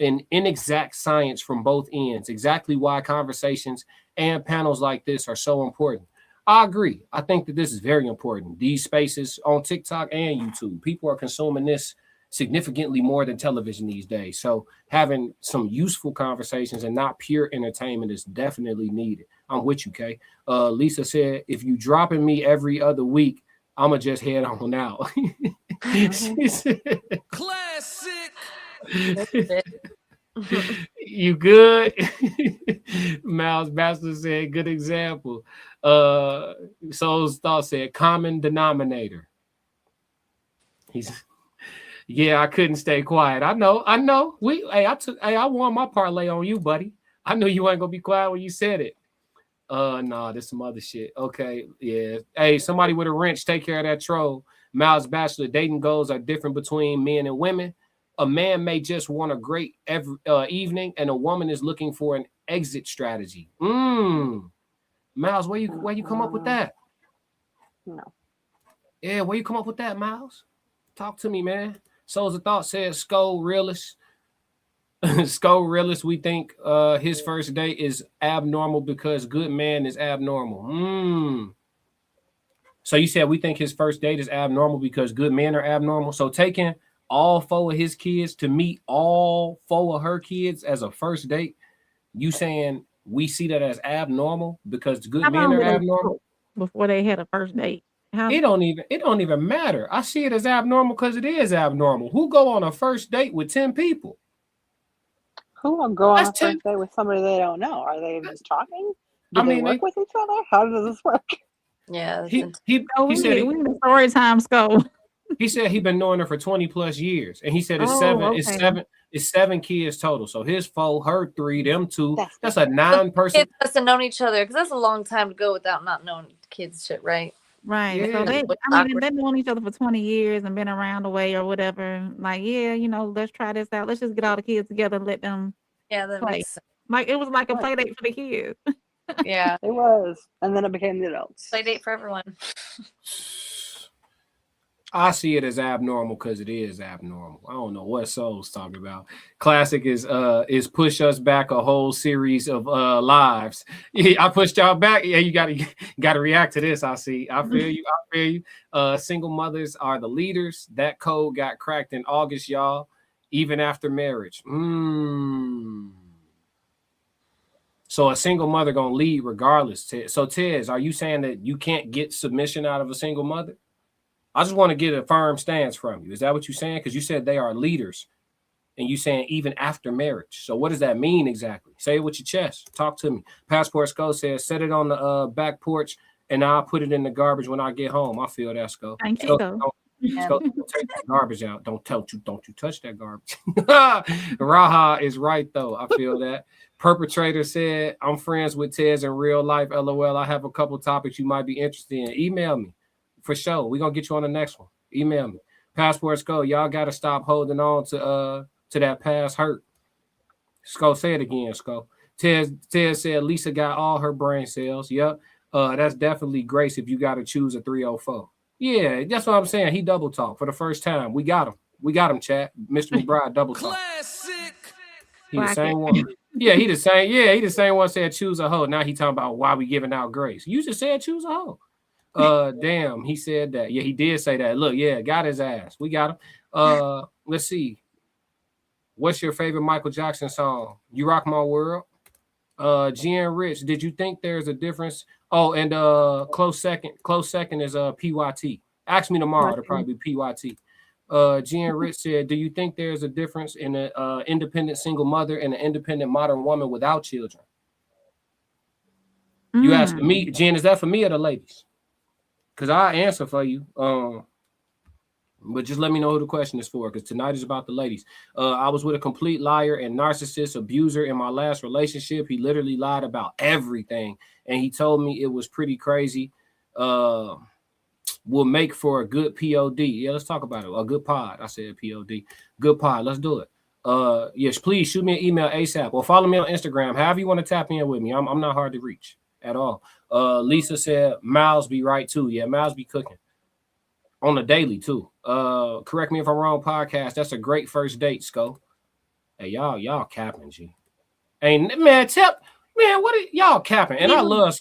S1: an inexact science from both ends. Exactly why conversations and panels like this are so important. I agree. I think that this is very important. These spaces on TikTok and YouTube, people are consuming this significantly more than television these days. So having some useful conversations and not pure entertainment is definitely needed. I'm with you, Kay. Lisa said, if you dropping me every other week, I'ma just head on out. She said, classic. You good? Miles Bachelor said, good example. Soul's Thought said, common denominator. Yeah, I couldn't stay quiet. I know. I won my parlay on you, buddy. I knew you ain't gonna be quiet when you said it. Nah, there's some other shit. Okay, yeah. Hey, somebody with a wrench, take care of that troll. Miles Bachelor, dating goals are different between men and women. A man may just want a great evening, and a woman is looking for an exit strategy. Miles, where you come up with that?
S4: No.
S1: Yeah, where you come up with that, Miles? Talk to me, man. Souls of Thought says Skull Realist. Skull Realist, we think his first date is abnormal because good man is abnormal. So you said we think his first date is abnormal because good men are abnormal. So taking all 4 of his kids to meet all 4 of her kids as a first date, you saying we see that as abnormal because good men are abnormal?
S2: Before they had a first date.
S1: It don't even matter. I see it as abnormal because it is abnormal. Who go on a first date with 10 people?
S4: Who will go on a first date with somebody they don't know? Are they just talking? Do they work with each other? How does this work?
S3: Yeah.
S1: He said
S2: we need a story time scope.
S1: He said he's been knowing her for 20 plus years, and he said it's 7 kids total. So his 4, her 3, them 2. That's a 9-person.
S3: Kids must have known each other because that's a long time to go without not knowing kids shit, right?
S2: Right.
S1: Yeah.
S2: So they've known each other for 20 years and been around the way or whatever. Like, yeah, let's try this out. Let's just get all the kids together and let them
S3: that
S2: play.
S3: makes sense.
S2: Like it was like a play date for the kids.
S3: Yeah.
S4: It was. And then it became the adults.
S3: Play date for everyone.
S1: I see it as abnormal because it is abnormal. I don't know what Soul's talking about. Classic is push us back a whole series of lives. I pushed y'all back. Yeah, you gotta react to this. I feel you. Single mothers are the leaders. That code got cracked in August, y'all. Even after marriage. So a single mother gonna lead regardless. So Tez, are you saying that you can't get submission out of a single mother? I just want to get a firm stance from you. Is that what you're saying? Because you said they are leaders, and you saying even after marriage. So what does that mean exactly? Say it with your chest. Talk to me. Passport Sco says, set it on the back porch, and I'll put it in the garbage when I get home. I feel that, Sco.
S2: Thank you.
S1: Don't take that garbage out. Don't you touch that garbage. Raha is right though. I feel that. Perpetrator said, I'm friends with Tez in real life. LOL. I have a couple topics you might be interested in. Email me. For sure. We're gonna get you on the next one. Email me. Passports go. Y'all gotta stop holding on to that past hurt. Sco, say it again, Sco. Ted said Lisa got all her brain cells. Yep. That's definitely grace if you gotta choose a 304. Yeah, that's what I'm saying. He double talked for the first time. We got him. We got him, chat. Mr. McBride, double talk. He the
S2: Black
S1: same
S2: it.
S1: one. Yeah, he the same. Yeah, he the same one said choose a hoe. Now he talking about why we giving out grace. You just said choose a hoe. Damn, he said that. Yeah, he did say that. Look, yeah, got his ass. We got him. Let's see. What's your favorite Michael Jackson song? You Rock My World. GN Rich, did you think there's a difference? Oh, and close second is PYT. Ask me tomorrow, it'll probably be PYT. GN Rich said, do you think there's a difference in an independent single mother and an independent modern woman without children? You asking me, Jen, is that for me or the ladies? Because I answer for you. But just let me know who the question is for, because tonight is about the ladies. I was with a complete liar and narcissist abuser in my last relationship. He literally lied about everything, and he told me it was pretty crazy. Will make for a good POD. Yeah, let's talk about it. A good pod. I said POD. Good pod. Let's do it. Yes, please shoot me an email ASAP or follow me on Instagram. However you want to tap in with me. I'm not hard to reach at all. Lisa said Miles be right too. Yeah, Miles be cooking. On the daily too. Correct me if I'm wrong, podcast. That's a great first date, Sco. Hey, y'all capping, G. Ain't man, what are y'all capping? And I love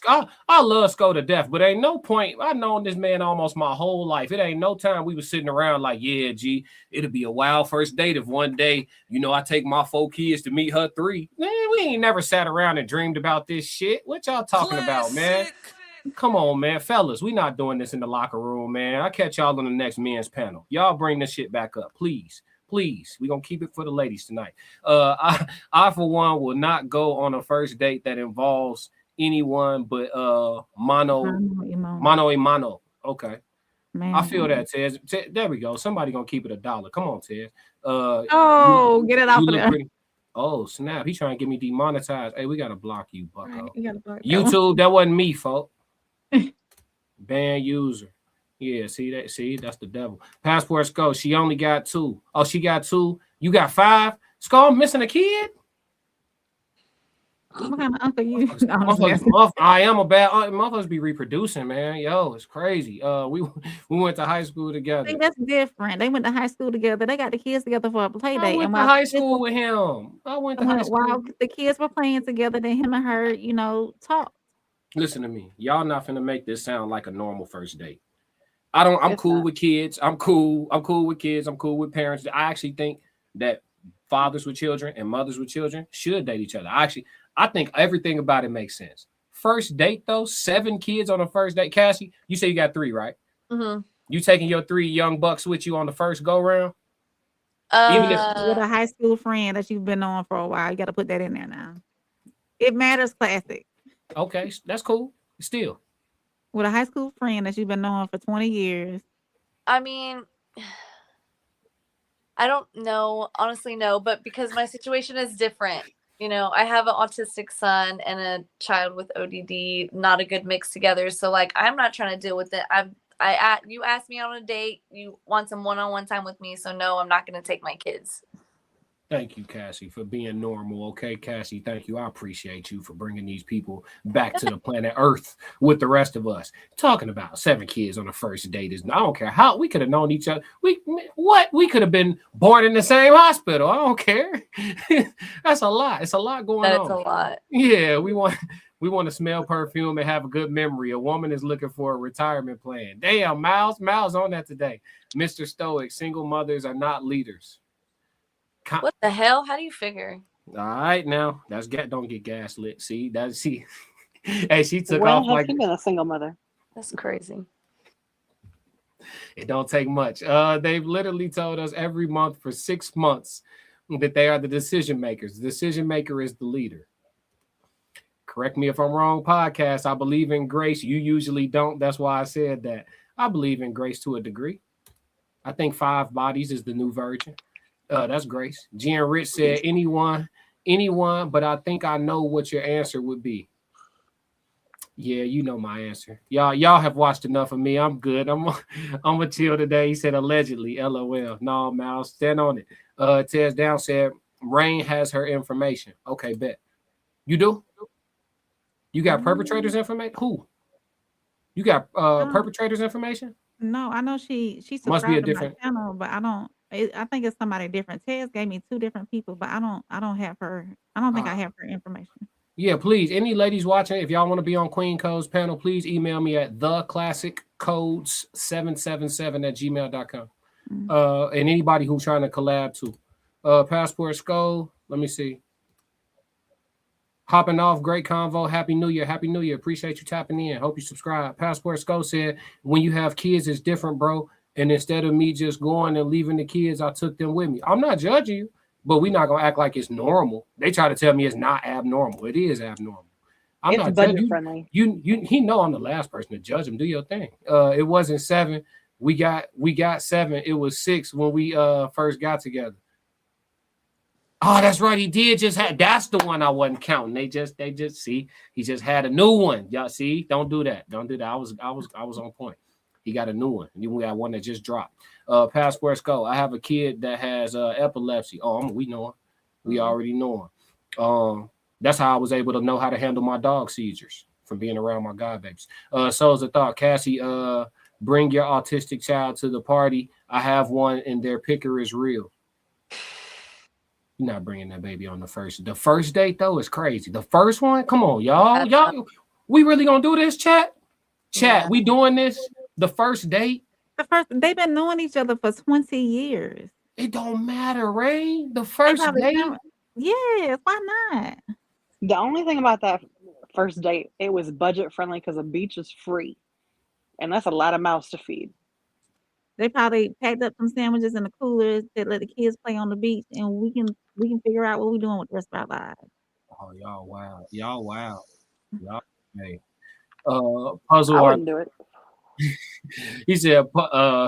S1: Sco to death, but ain't no point. I've known this man almost my whole life. It ain't no time we was sitting around like, yeah, G, it'll be a wild first date if one day, I take my 4 kids to meet her 3. Man, we ain't never sat around and dreamed about this shit. What y'all talking about, man? Come on, man. Fellas, we not doing this in the locker room, man. I'll catch y'all on the next men's panel. Y'all bring this shit back up, please. Please. We're going to keep it for the ladies tonight. I, for one, will not go on a first date that involves anyone but mano a mano. Okay. Man. I feel that, Tez. There we go. Somebody going to keep it $1. Come on, Tez.
S2: Get it off of there.
S1: Oh, snap. He trying to get me demonetized. Hey, we got to block you, bucko. Right, YouTube, that wasn't me, folks. Ban user. Yeah, see, that's the devil. Passport Sco, she only got 2. Oh, she got 2. You got 5. Sco, I'm missing a kid.
S2: What kind of uncle you?
S1: I am a bad motherfuckers be reproducing, man. Yo, it's crazy. We went to high school together.
S2: See, that's different. They went to high school together. They got the kids together for a play date.
S1: I went to high school with him. I went to high school.
S2: While the kids were playing together, then him and her, talked.
S1: Listen to me. Y'all not finna make this sound like a normal first date. I'm cool with kids. I'm cool with kids. I'm cool with parents. I actually think that fathers with children and mothers with children should date each other. I think everything about it makes sense. First date, though, 7 kids on a first date. Cassie, you say you got 3, right?
S3: Mm-hmm.
S1: You taking your 3 young bucks with you on the first go round?
S2: Even if with a high school friend that you've been on for a while, you got to put that in there now. It matters, classic.
S1: Okay, that's cool. Still.
S2: With a high school friend that you've been knowing for 20 years.
S3: I mean, I don't know. Honestly, no. But because my situation is different. I have an autistic son and a child with ODD, not a good mix together. So, I'm not trying to deal with it. You asked me on a date. You want some one-on-one time with me. So, no, I'm not going to take my kids.
S1: Thank you, Cassie, for being normal. Okay, Cassie, thank you. I appreciate you for bringing these people back to the planet Earth with the rest of us. Talking about 7 kids on the first date is, I don't care how we could have known each other. We could have been born in the same hospital. I don't care. That's a lot. It's a lot going on.
S3: That's a lot.
S1: Yeah, we want to smell perfume and have a good memory. A woman is looking for a retirement plan. Damn, Miles on that today. Mr. Stoic, single mothers are not leaders.
S3: What the hell? How do you figure?
S1: All right, now don't get gaslit. See, hey, she took off
S4: like been a single mother.
S3: That's crazy.
S1: It don't take much. They've literally told us every month for 6 months that they are the decision makers. The decision maker is the leader. Correct me if I'm wrong, podcast. I believe in grace. You usually don't. That's why I said that. I believe in grace to a degree. I think 5 bodies is the new virgin. That's grace. Jen Rich said anyone, but I think I know what your answer would be. Yeah, you know my answer. Y'all have watched enough of me. I'm good. I'm gonna chill today. He said allegedly. LOL. No, Mouse, stand on it. Tez Down said Rain has her information. Okay, bet. You do? You got perpetrators information? Who? You got perpetrators information?
S2: No, I know she
S1: must be a different
S2: channel, but I don't. I think it's somebody different. Tez gave me 2 different people, but I don't have her. I don't think I have her information.
S1: Yeah, please. Any ladies watching, if y'all want to be on Queen Codes panel, please email me at theclassiccodes777@gmail.com. And anybody who's trying to collab too. Passport Skull, let me see. Hopping off, great convo. Happy New Year. Happy New Year. Appreciate you tapping in. Hope you subscribe. Passport Skull said, when you have kids, it's different, bro. And instead of me just going and leaving the kids, I took them with me. I'm not judging you, but we're not going to act like it's normal. They try to tell me it's not abnormal. It is abnormal. I'm
S4: It's
S1: not
S4: budget
S1: judging
S4: friendly.
S1: He know I'm the last person to judge him. Do your thing. It wasn't 7. We got 7. It was 6 when we first got together. Oh, that's right. He did just have. That's the one I wasn't counting. They just see. He just had a new one. Y'all see? Don't do that. Don't do that. I was on point. He got a new one. And then we got one that just dropped. Passport Skull. I have a kid that has epilepsy. Oh, we know him. We already know him. That's how I was able to know how to handle my dog seizures from being around my god babies. Souls of Thought. Cassie, bring your autistic child to the party. I have one, and their picker is real. You're not bringing that baby on the first date though is crazy. The first one, come on, y'all, we really gonna do this, chat? Yeah. We doing this? The first date?
S2: They've been knowing each other for 20 years.
S1: It don't matter, Ray. The first date?
S2: Yes, why not?
S4: The only thing about that first date, it was budget friendly because the beach is free, and that's a lot of mouths to feed.
S2: They probably packed up some sandwiches in the coolers that let the kids play on the beach, and we can figure out what we're doing with the rest of our lives.
S1: Oh, y'all wow. Y'all hey. Puzzle.
S4: I wouldn't do it.
S1: He said,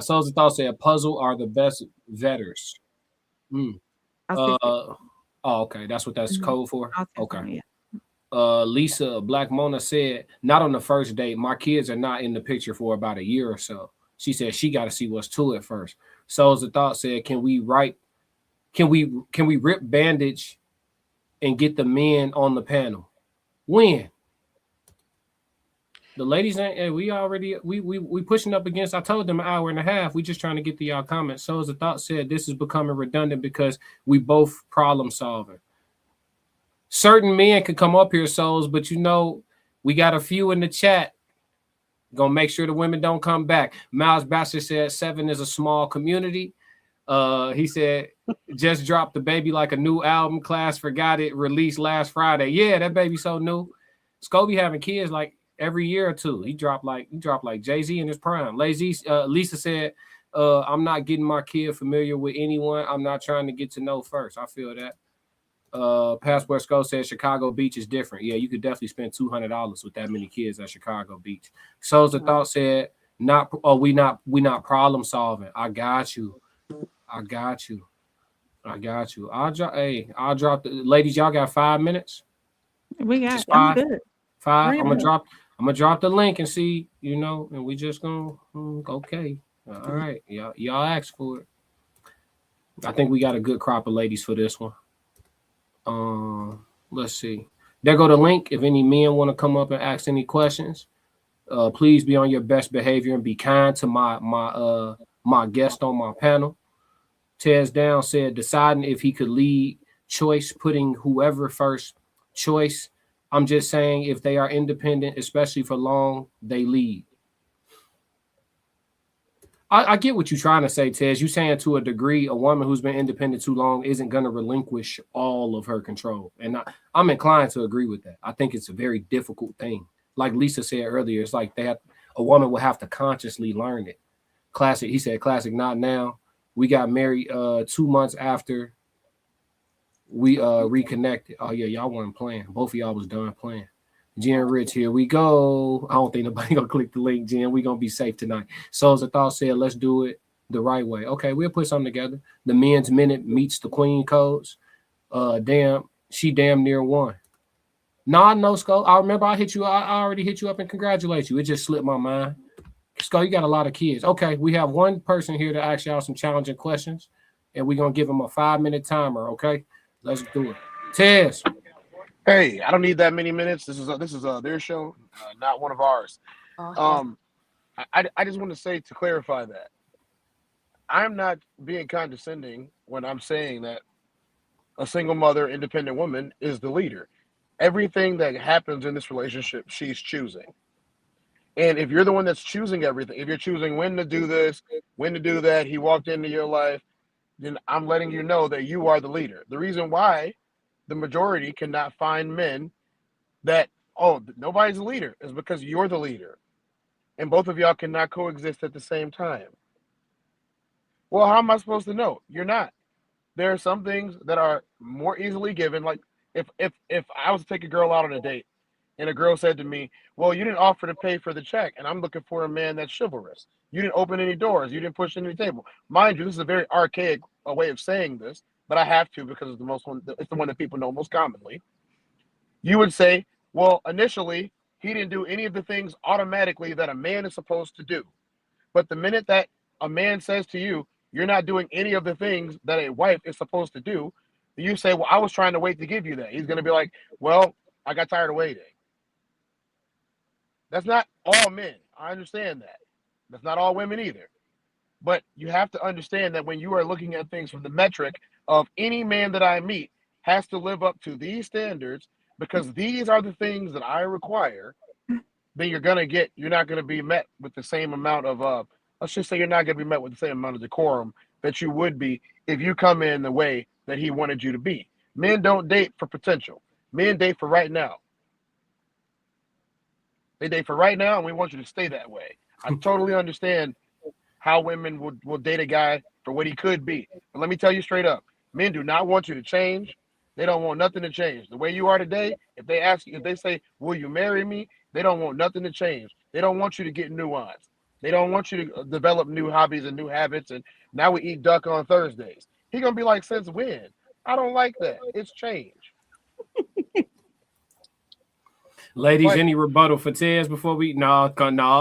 S1: Souls of Thought said, puzzle are the best vetters. Oh, okay. That's what that's code for? Okay. Lisa Black Mona said, not on the first date. My kids are not in the picture for about a year or so. She said she got to see what's to it first. Souls of Thought said, can we rip bandage and get the men on the panel? When? The ladies ain't. We pushing up against. I told them an hour and a half. We just trying to get to y'all comments. Souls of Thought said this is becoming redundant because we both problem solving. Certain men could come up here, Souls, but we got a few in the chat. Gonna make sure the women don't come back. Miles Bassett said 7 is a small community. He said just dropped the baby like a new album. Class forgot it released last Friday. Yeah, that baby so new. Scobie having kids like every year or two. He dropped like Jay-Z in his prime. Lisa said, I'm not getting my kid familiar with anyone. I'm not trying to get to know first. I feel that. Passport Skull says Chicago Beach is different. Yeah, you could definitely spend $200 with that many kids at Chicago Beach. Souls of Thought said, we not problem solving. I got you. I'll drop the ladies. Y'all got 5 minutes.
S2: We got
S1: 5.
S2: I'm good.
S1: 5. I'm gonna drop the link and see, and we just gonna okay. All right. Y'all asked for it. I think we got a good crop of ladies for this one. Let's see. There go the link. If any men want to come up and ask any questions, please be on your best behavior and be kind to my guest on my panel. Tez Down said deciding if he could lead choice, putting whoever first choice. I'm just saying if they are independent, especially for long, they lead. I get what you're trying to say, Tez. You're saying to a degree, a woman who's been independent too long isn't going to relinquish all of her control. And I'm inclined to agree with that. I think it's a very difficult thing. Like Lisa said earlier, it's like a woman will have to consciously learn it. Classic, he said, classic, not now. We got married 2 months after we reconnected. Oh, yeah, y'all weren't playing. Both of y'all was done playing. Jen Rich, here we go. I don't think nobody gonna click the link, Jen. We gonna be safe tonight. Souls of Thought said, let's do it the right way. Okay, we'll put something together. The men's minute meets the queen codes. She damn near won. No, Skull. I remember I already hit you up and congratulate you. It just slipped my mind. Skull, you got a lot of kids. Okay, we have one person here to ask y'all some challenging questions, and we're gonna give them a 5-minute timer. Okay, let's do it. Tez.
S8: Hey, I don't need that many minutes. This is their show, not one of ours. I just want to say, to clarify that I'm not being condescending when I'm saying that a single mother, independent woman is the leader. Everything that happens in this relationship, she's choosing. And if you're the one that's choosing everything, if you're choosing when to do this, when to do that, he walked into your life, then I'm letting you know that you are the leader. The reason why the majority cannot find men that, oh, nobody's a leader is because you're the leader. And both of y'all cannot coexist at the same time. Well, how am I supposed to know? You're not. There are some things that are more easily given. Like if I was to take a girl out on a date and a girl said to me, well, you didn't offer to pay for the check, and I'm looking for a man that's chivalrous. You didn't open any doors. You didn't push any table. Mind you, this is a very archaic way of saying this, but I have to because it's it's the one that people know most commonly. You would say, well, initially, he didn't do any of the things automatically that a man is supposed to do. But the minute that a man says to you, you're not doing any of the things that a wife is supposed to do, you say, well, I was trying to wait to give you that. He's going to be like, well, I got tired of waiting. That's not all men. I understand that. That's not all women either. But you have to understand that when you are looking at things from the metric of any man that I meet has to live up to these standards because these are the things that I require, then you're not going to be met with the same amount of, let's just say you're not going to be met with the same amount of decorum that you would be if you come in the way that he wanted you to be. Men don't date for potential. Men date for right now. They date for right now, and we want you to stay that way. I totally understand how women will date a guy for what he could be. But let me tell you straight up, men do not want you to change. They don't want nothing to change. The way you are today, if they say, will you marry me? They don't want nothing to change. They don't want you to get nuanced. They don't want you to develop new hobbies and new habits. And now we eat duck on Thursdays. He's going to be like, since when? I don't like that. It's change.
S1: Ladies, any rebuttal for Tez before we? No,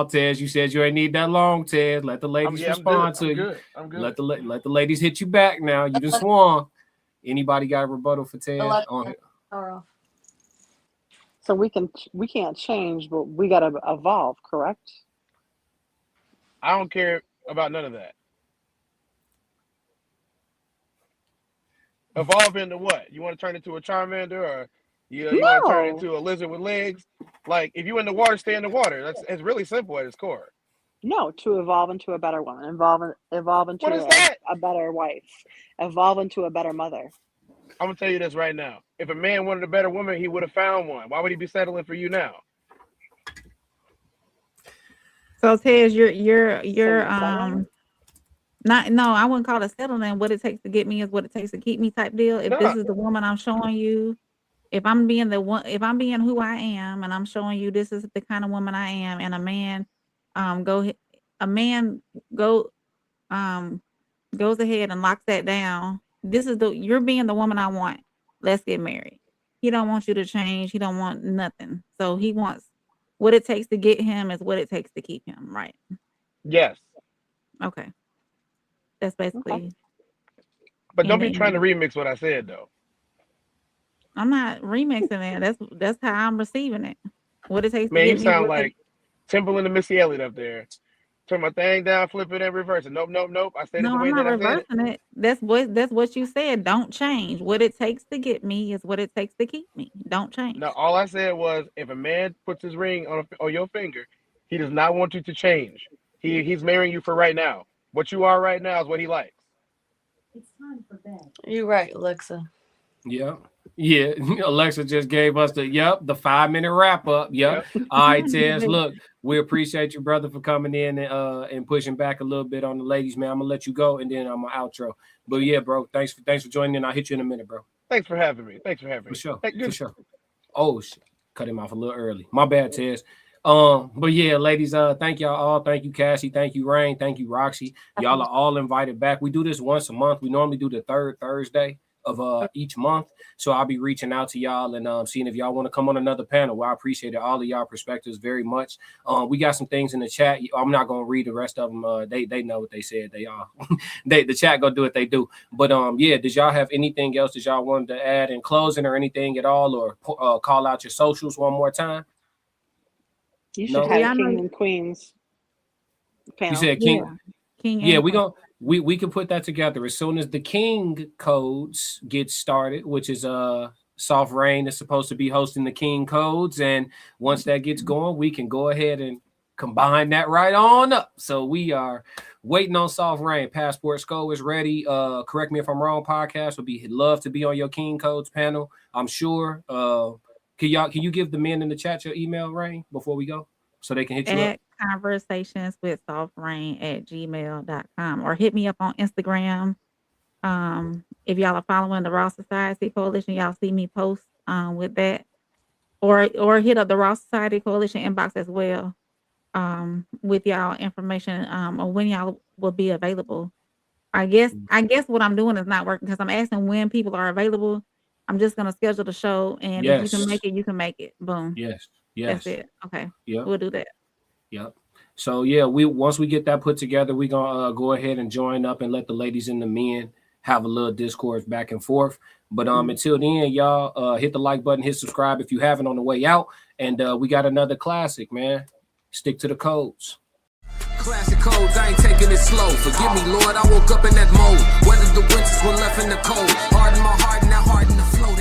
S1: Tez, you said you ain't need that long, Tez. Let the ladies respond to you.
S8: I'm good.
S1: Let the ladies hit you back now. You just swung. Anybody got a rebuttal for Tez?
S4: So we can't change, but we got to evolve, correct?
S8: I don't care about none of that. Evolve into what? You want to turn into a Charmander, or you want to turn into a lizard with legs? Like, if you in the water, stay in the water. It's really simple at its core.
S4: No, to evolve into a better woman, evolve into a better wife, evolve into a better mother.
S8: I'm gonna tell you this right now. If a man wanted a better woman, he would have found one. Why would he be settling for you now?
S2: So Tez, you're I wouldn't call it settling. What it takes to get me is what it takes to keep me type deal. If this is the woman I'm showing you, if I'm being who I am and I'm showing you this is the kind of woman I am, and a man goes ahead and locks that down. You're being the woman I want. Let's get married. He don't want you to change. He don't want nothing. So he wants what it takes to get him is what it takes to keep him, right?
S8: Yes.
S2: Okay. That's basically. Okay.
S8: But don't be trying to remix what I said, though.
S2: I'm not remixing it. That's how I'm receiving it. What it takes
S8: to get me. Man, you sound
S2: like
S8: Timberland and Missy Elliott up there. Turn my thing down, flip it, and reverse it. Nope. I stayed the way that I said it. No, I'm not reversing it.
S2: That's what you said. Don't change. What it takes to get me is what it takes to keep me. Don't change.
S8: No, all I said was if a man puts his ring on your finger, he does not want you to change. He's marrying you for right now. What you are right now is what he likes.
S3: It's time for bed. You're right, Alexa.
S1: Yeah. Alexa just gave us the 5-minute wrap up. Yep. All right, Tez. Look, we appreciate you, brother, for coming in and pushing back a little bit on the ladies, man. I'm gonna let you go and then I'm gonna outro. But yeah, bro, thanks for joining in. I'll hit you in a minute, bro.
S8: Thanks for having me. For
S1: sure. For sure. Oh shit. Cut him off a little early. My bad, Tez. But yeah, ladies, thank y'all all. Thank you, Cassie. Thank you, Rain. Thank you, Roxy. Y'all are all invited back. We do this once a month. We normally do the third Thursday of each month. So I'll be reaching out to y'all and seeing if y'all want to come on another panel. Well, I appreciate it. All of y'all perspectives very much. We got some things in the chat. I'm not gonna read the rest of them. They know what they said. They are the chat gonna do what they do. But yeah, did y'all have anything else that y'all wanted to add in closing or anything at all, or call out your socials one more time?
S4: You should have King and Queens panel.
S1: You said King.
S2: King.
S1: Yeah, we can put that together as soon as the King codes get started, which is Soft Rain is supposed to be hosting the King codes, and once that gets going, we can go ahead and combine that right on up. So we are waiting on Soft Rain. Passport Skull is ready. Correct me if I'm wrong. Podcast would be love to be on your King codes panel. I'm sure. Can you give the men in the chat your email, Rain, before we go, so they can hit you up?
S2: conversationswithsoftrain@gmail.com, or hit me up on Instagram. If y'all are following the Raw Society Coalition, y'all see me post with that, or hit up the Raw Society Coalition inbox as well with y'all information on when y'all will be available. I guess what I'm doing is not working because I'm asking when people are available. I'm just gonna schedule the show, and if you can make it, you can make it. Boom.
S1: Yes.
S2: That's it. Okay.
S1: Yeah.
S2: We'll do that.
S1: Yep. So yeah, once we get that put together, we're gonna go ahead and join up and let the ladies and the men have a little discourse back and forth. But until then, y'all hit the like button, hit subscribe if you haven't on the way out. And we got another classic, man. Stick to the codes.
S12: Classic codes, I ain't taking it slow. Forgive me, Lord, I woke up in that mode. Weathered the winters when left in the cold. Harden my heart and now harden the flow.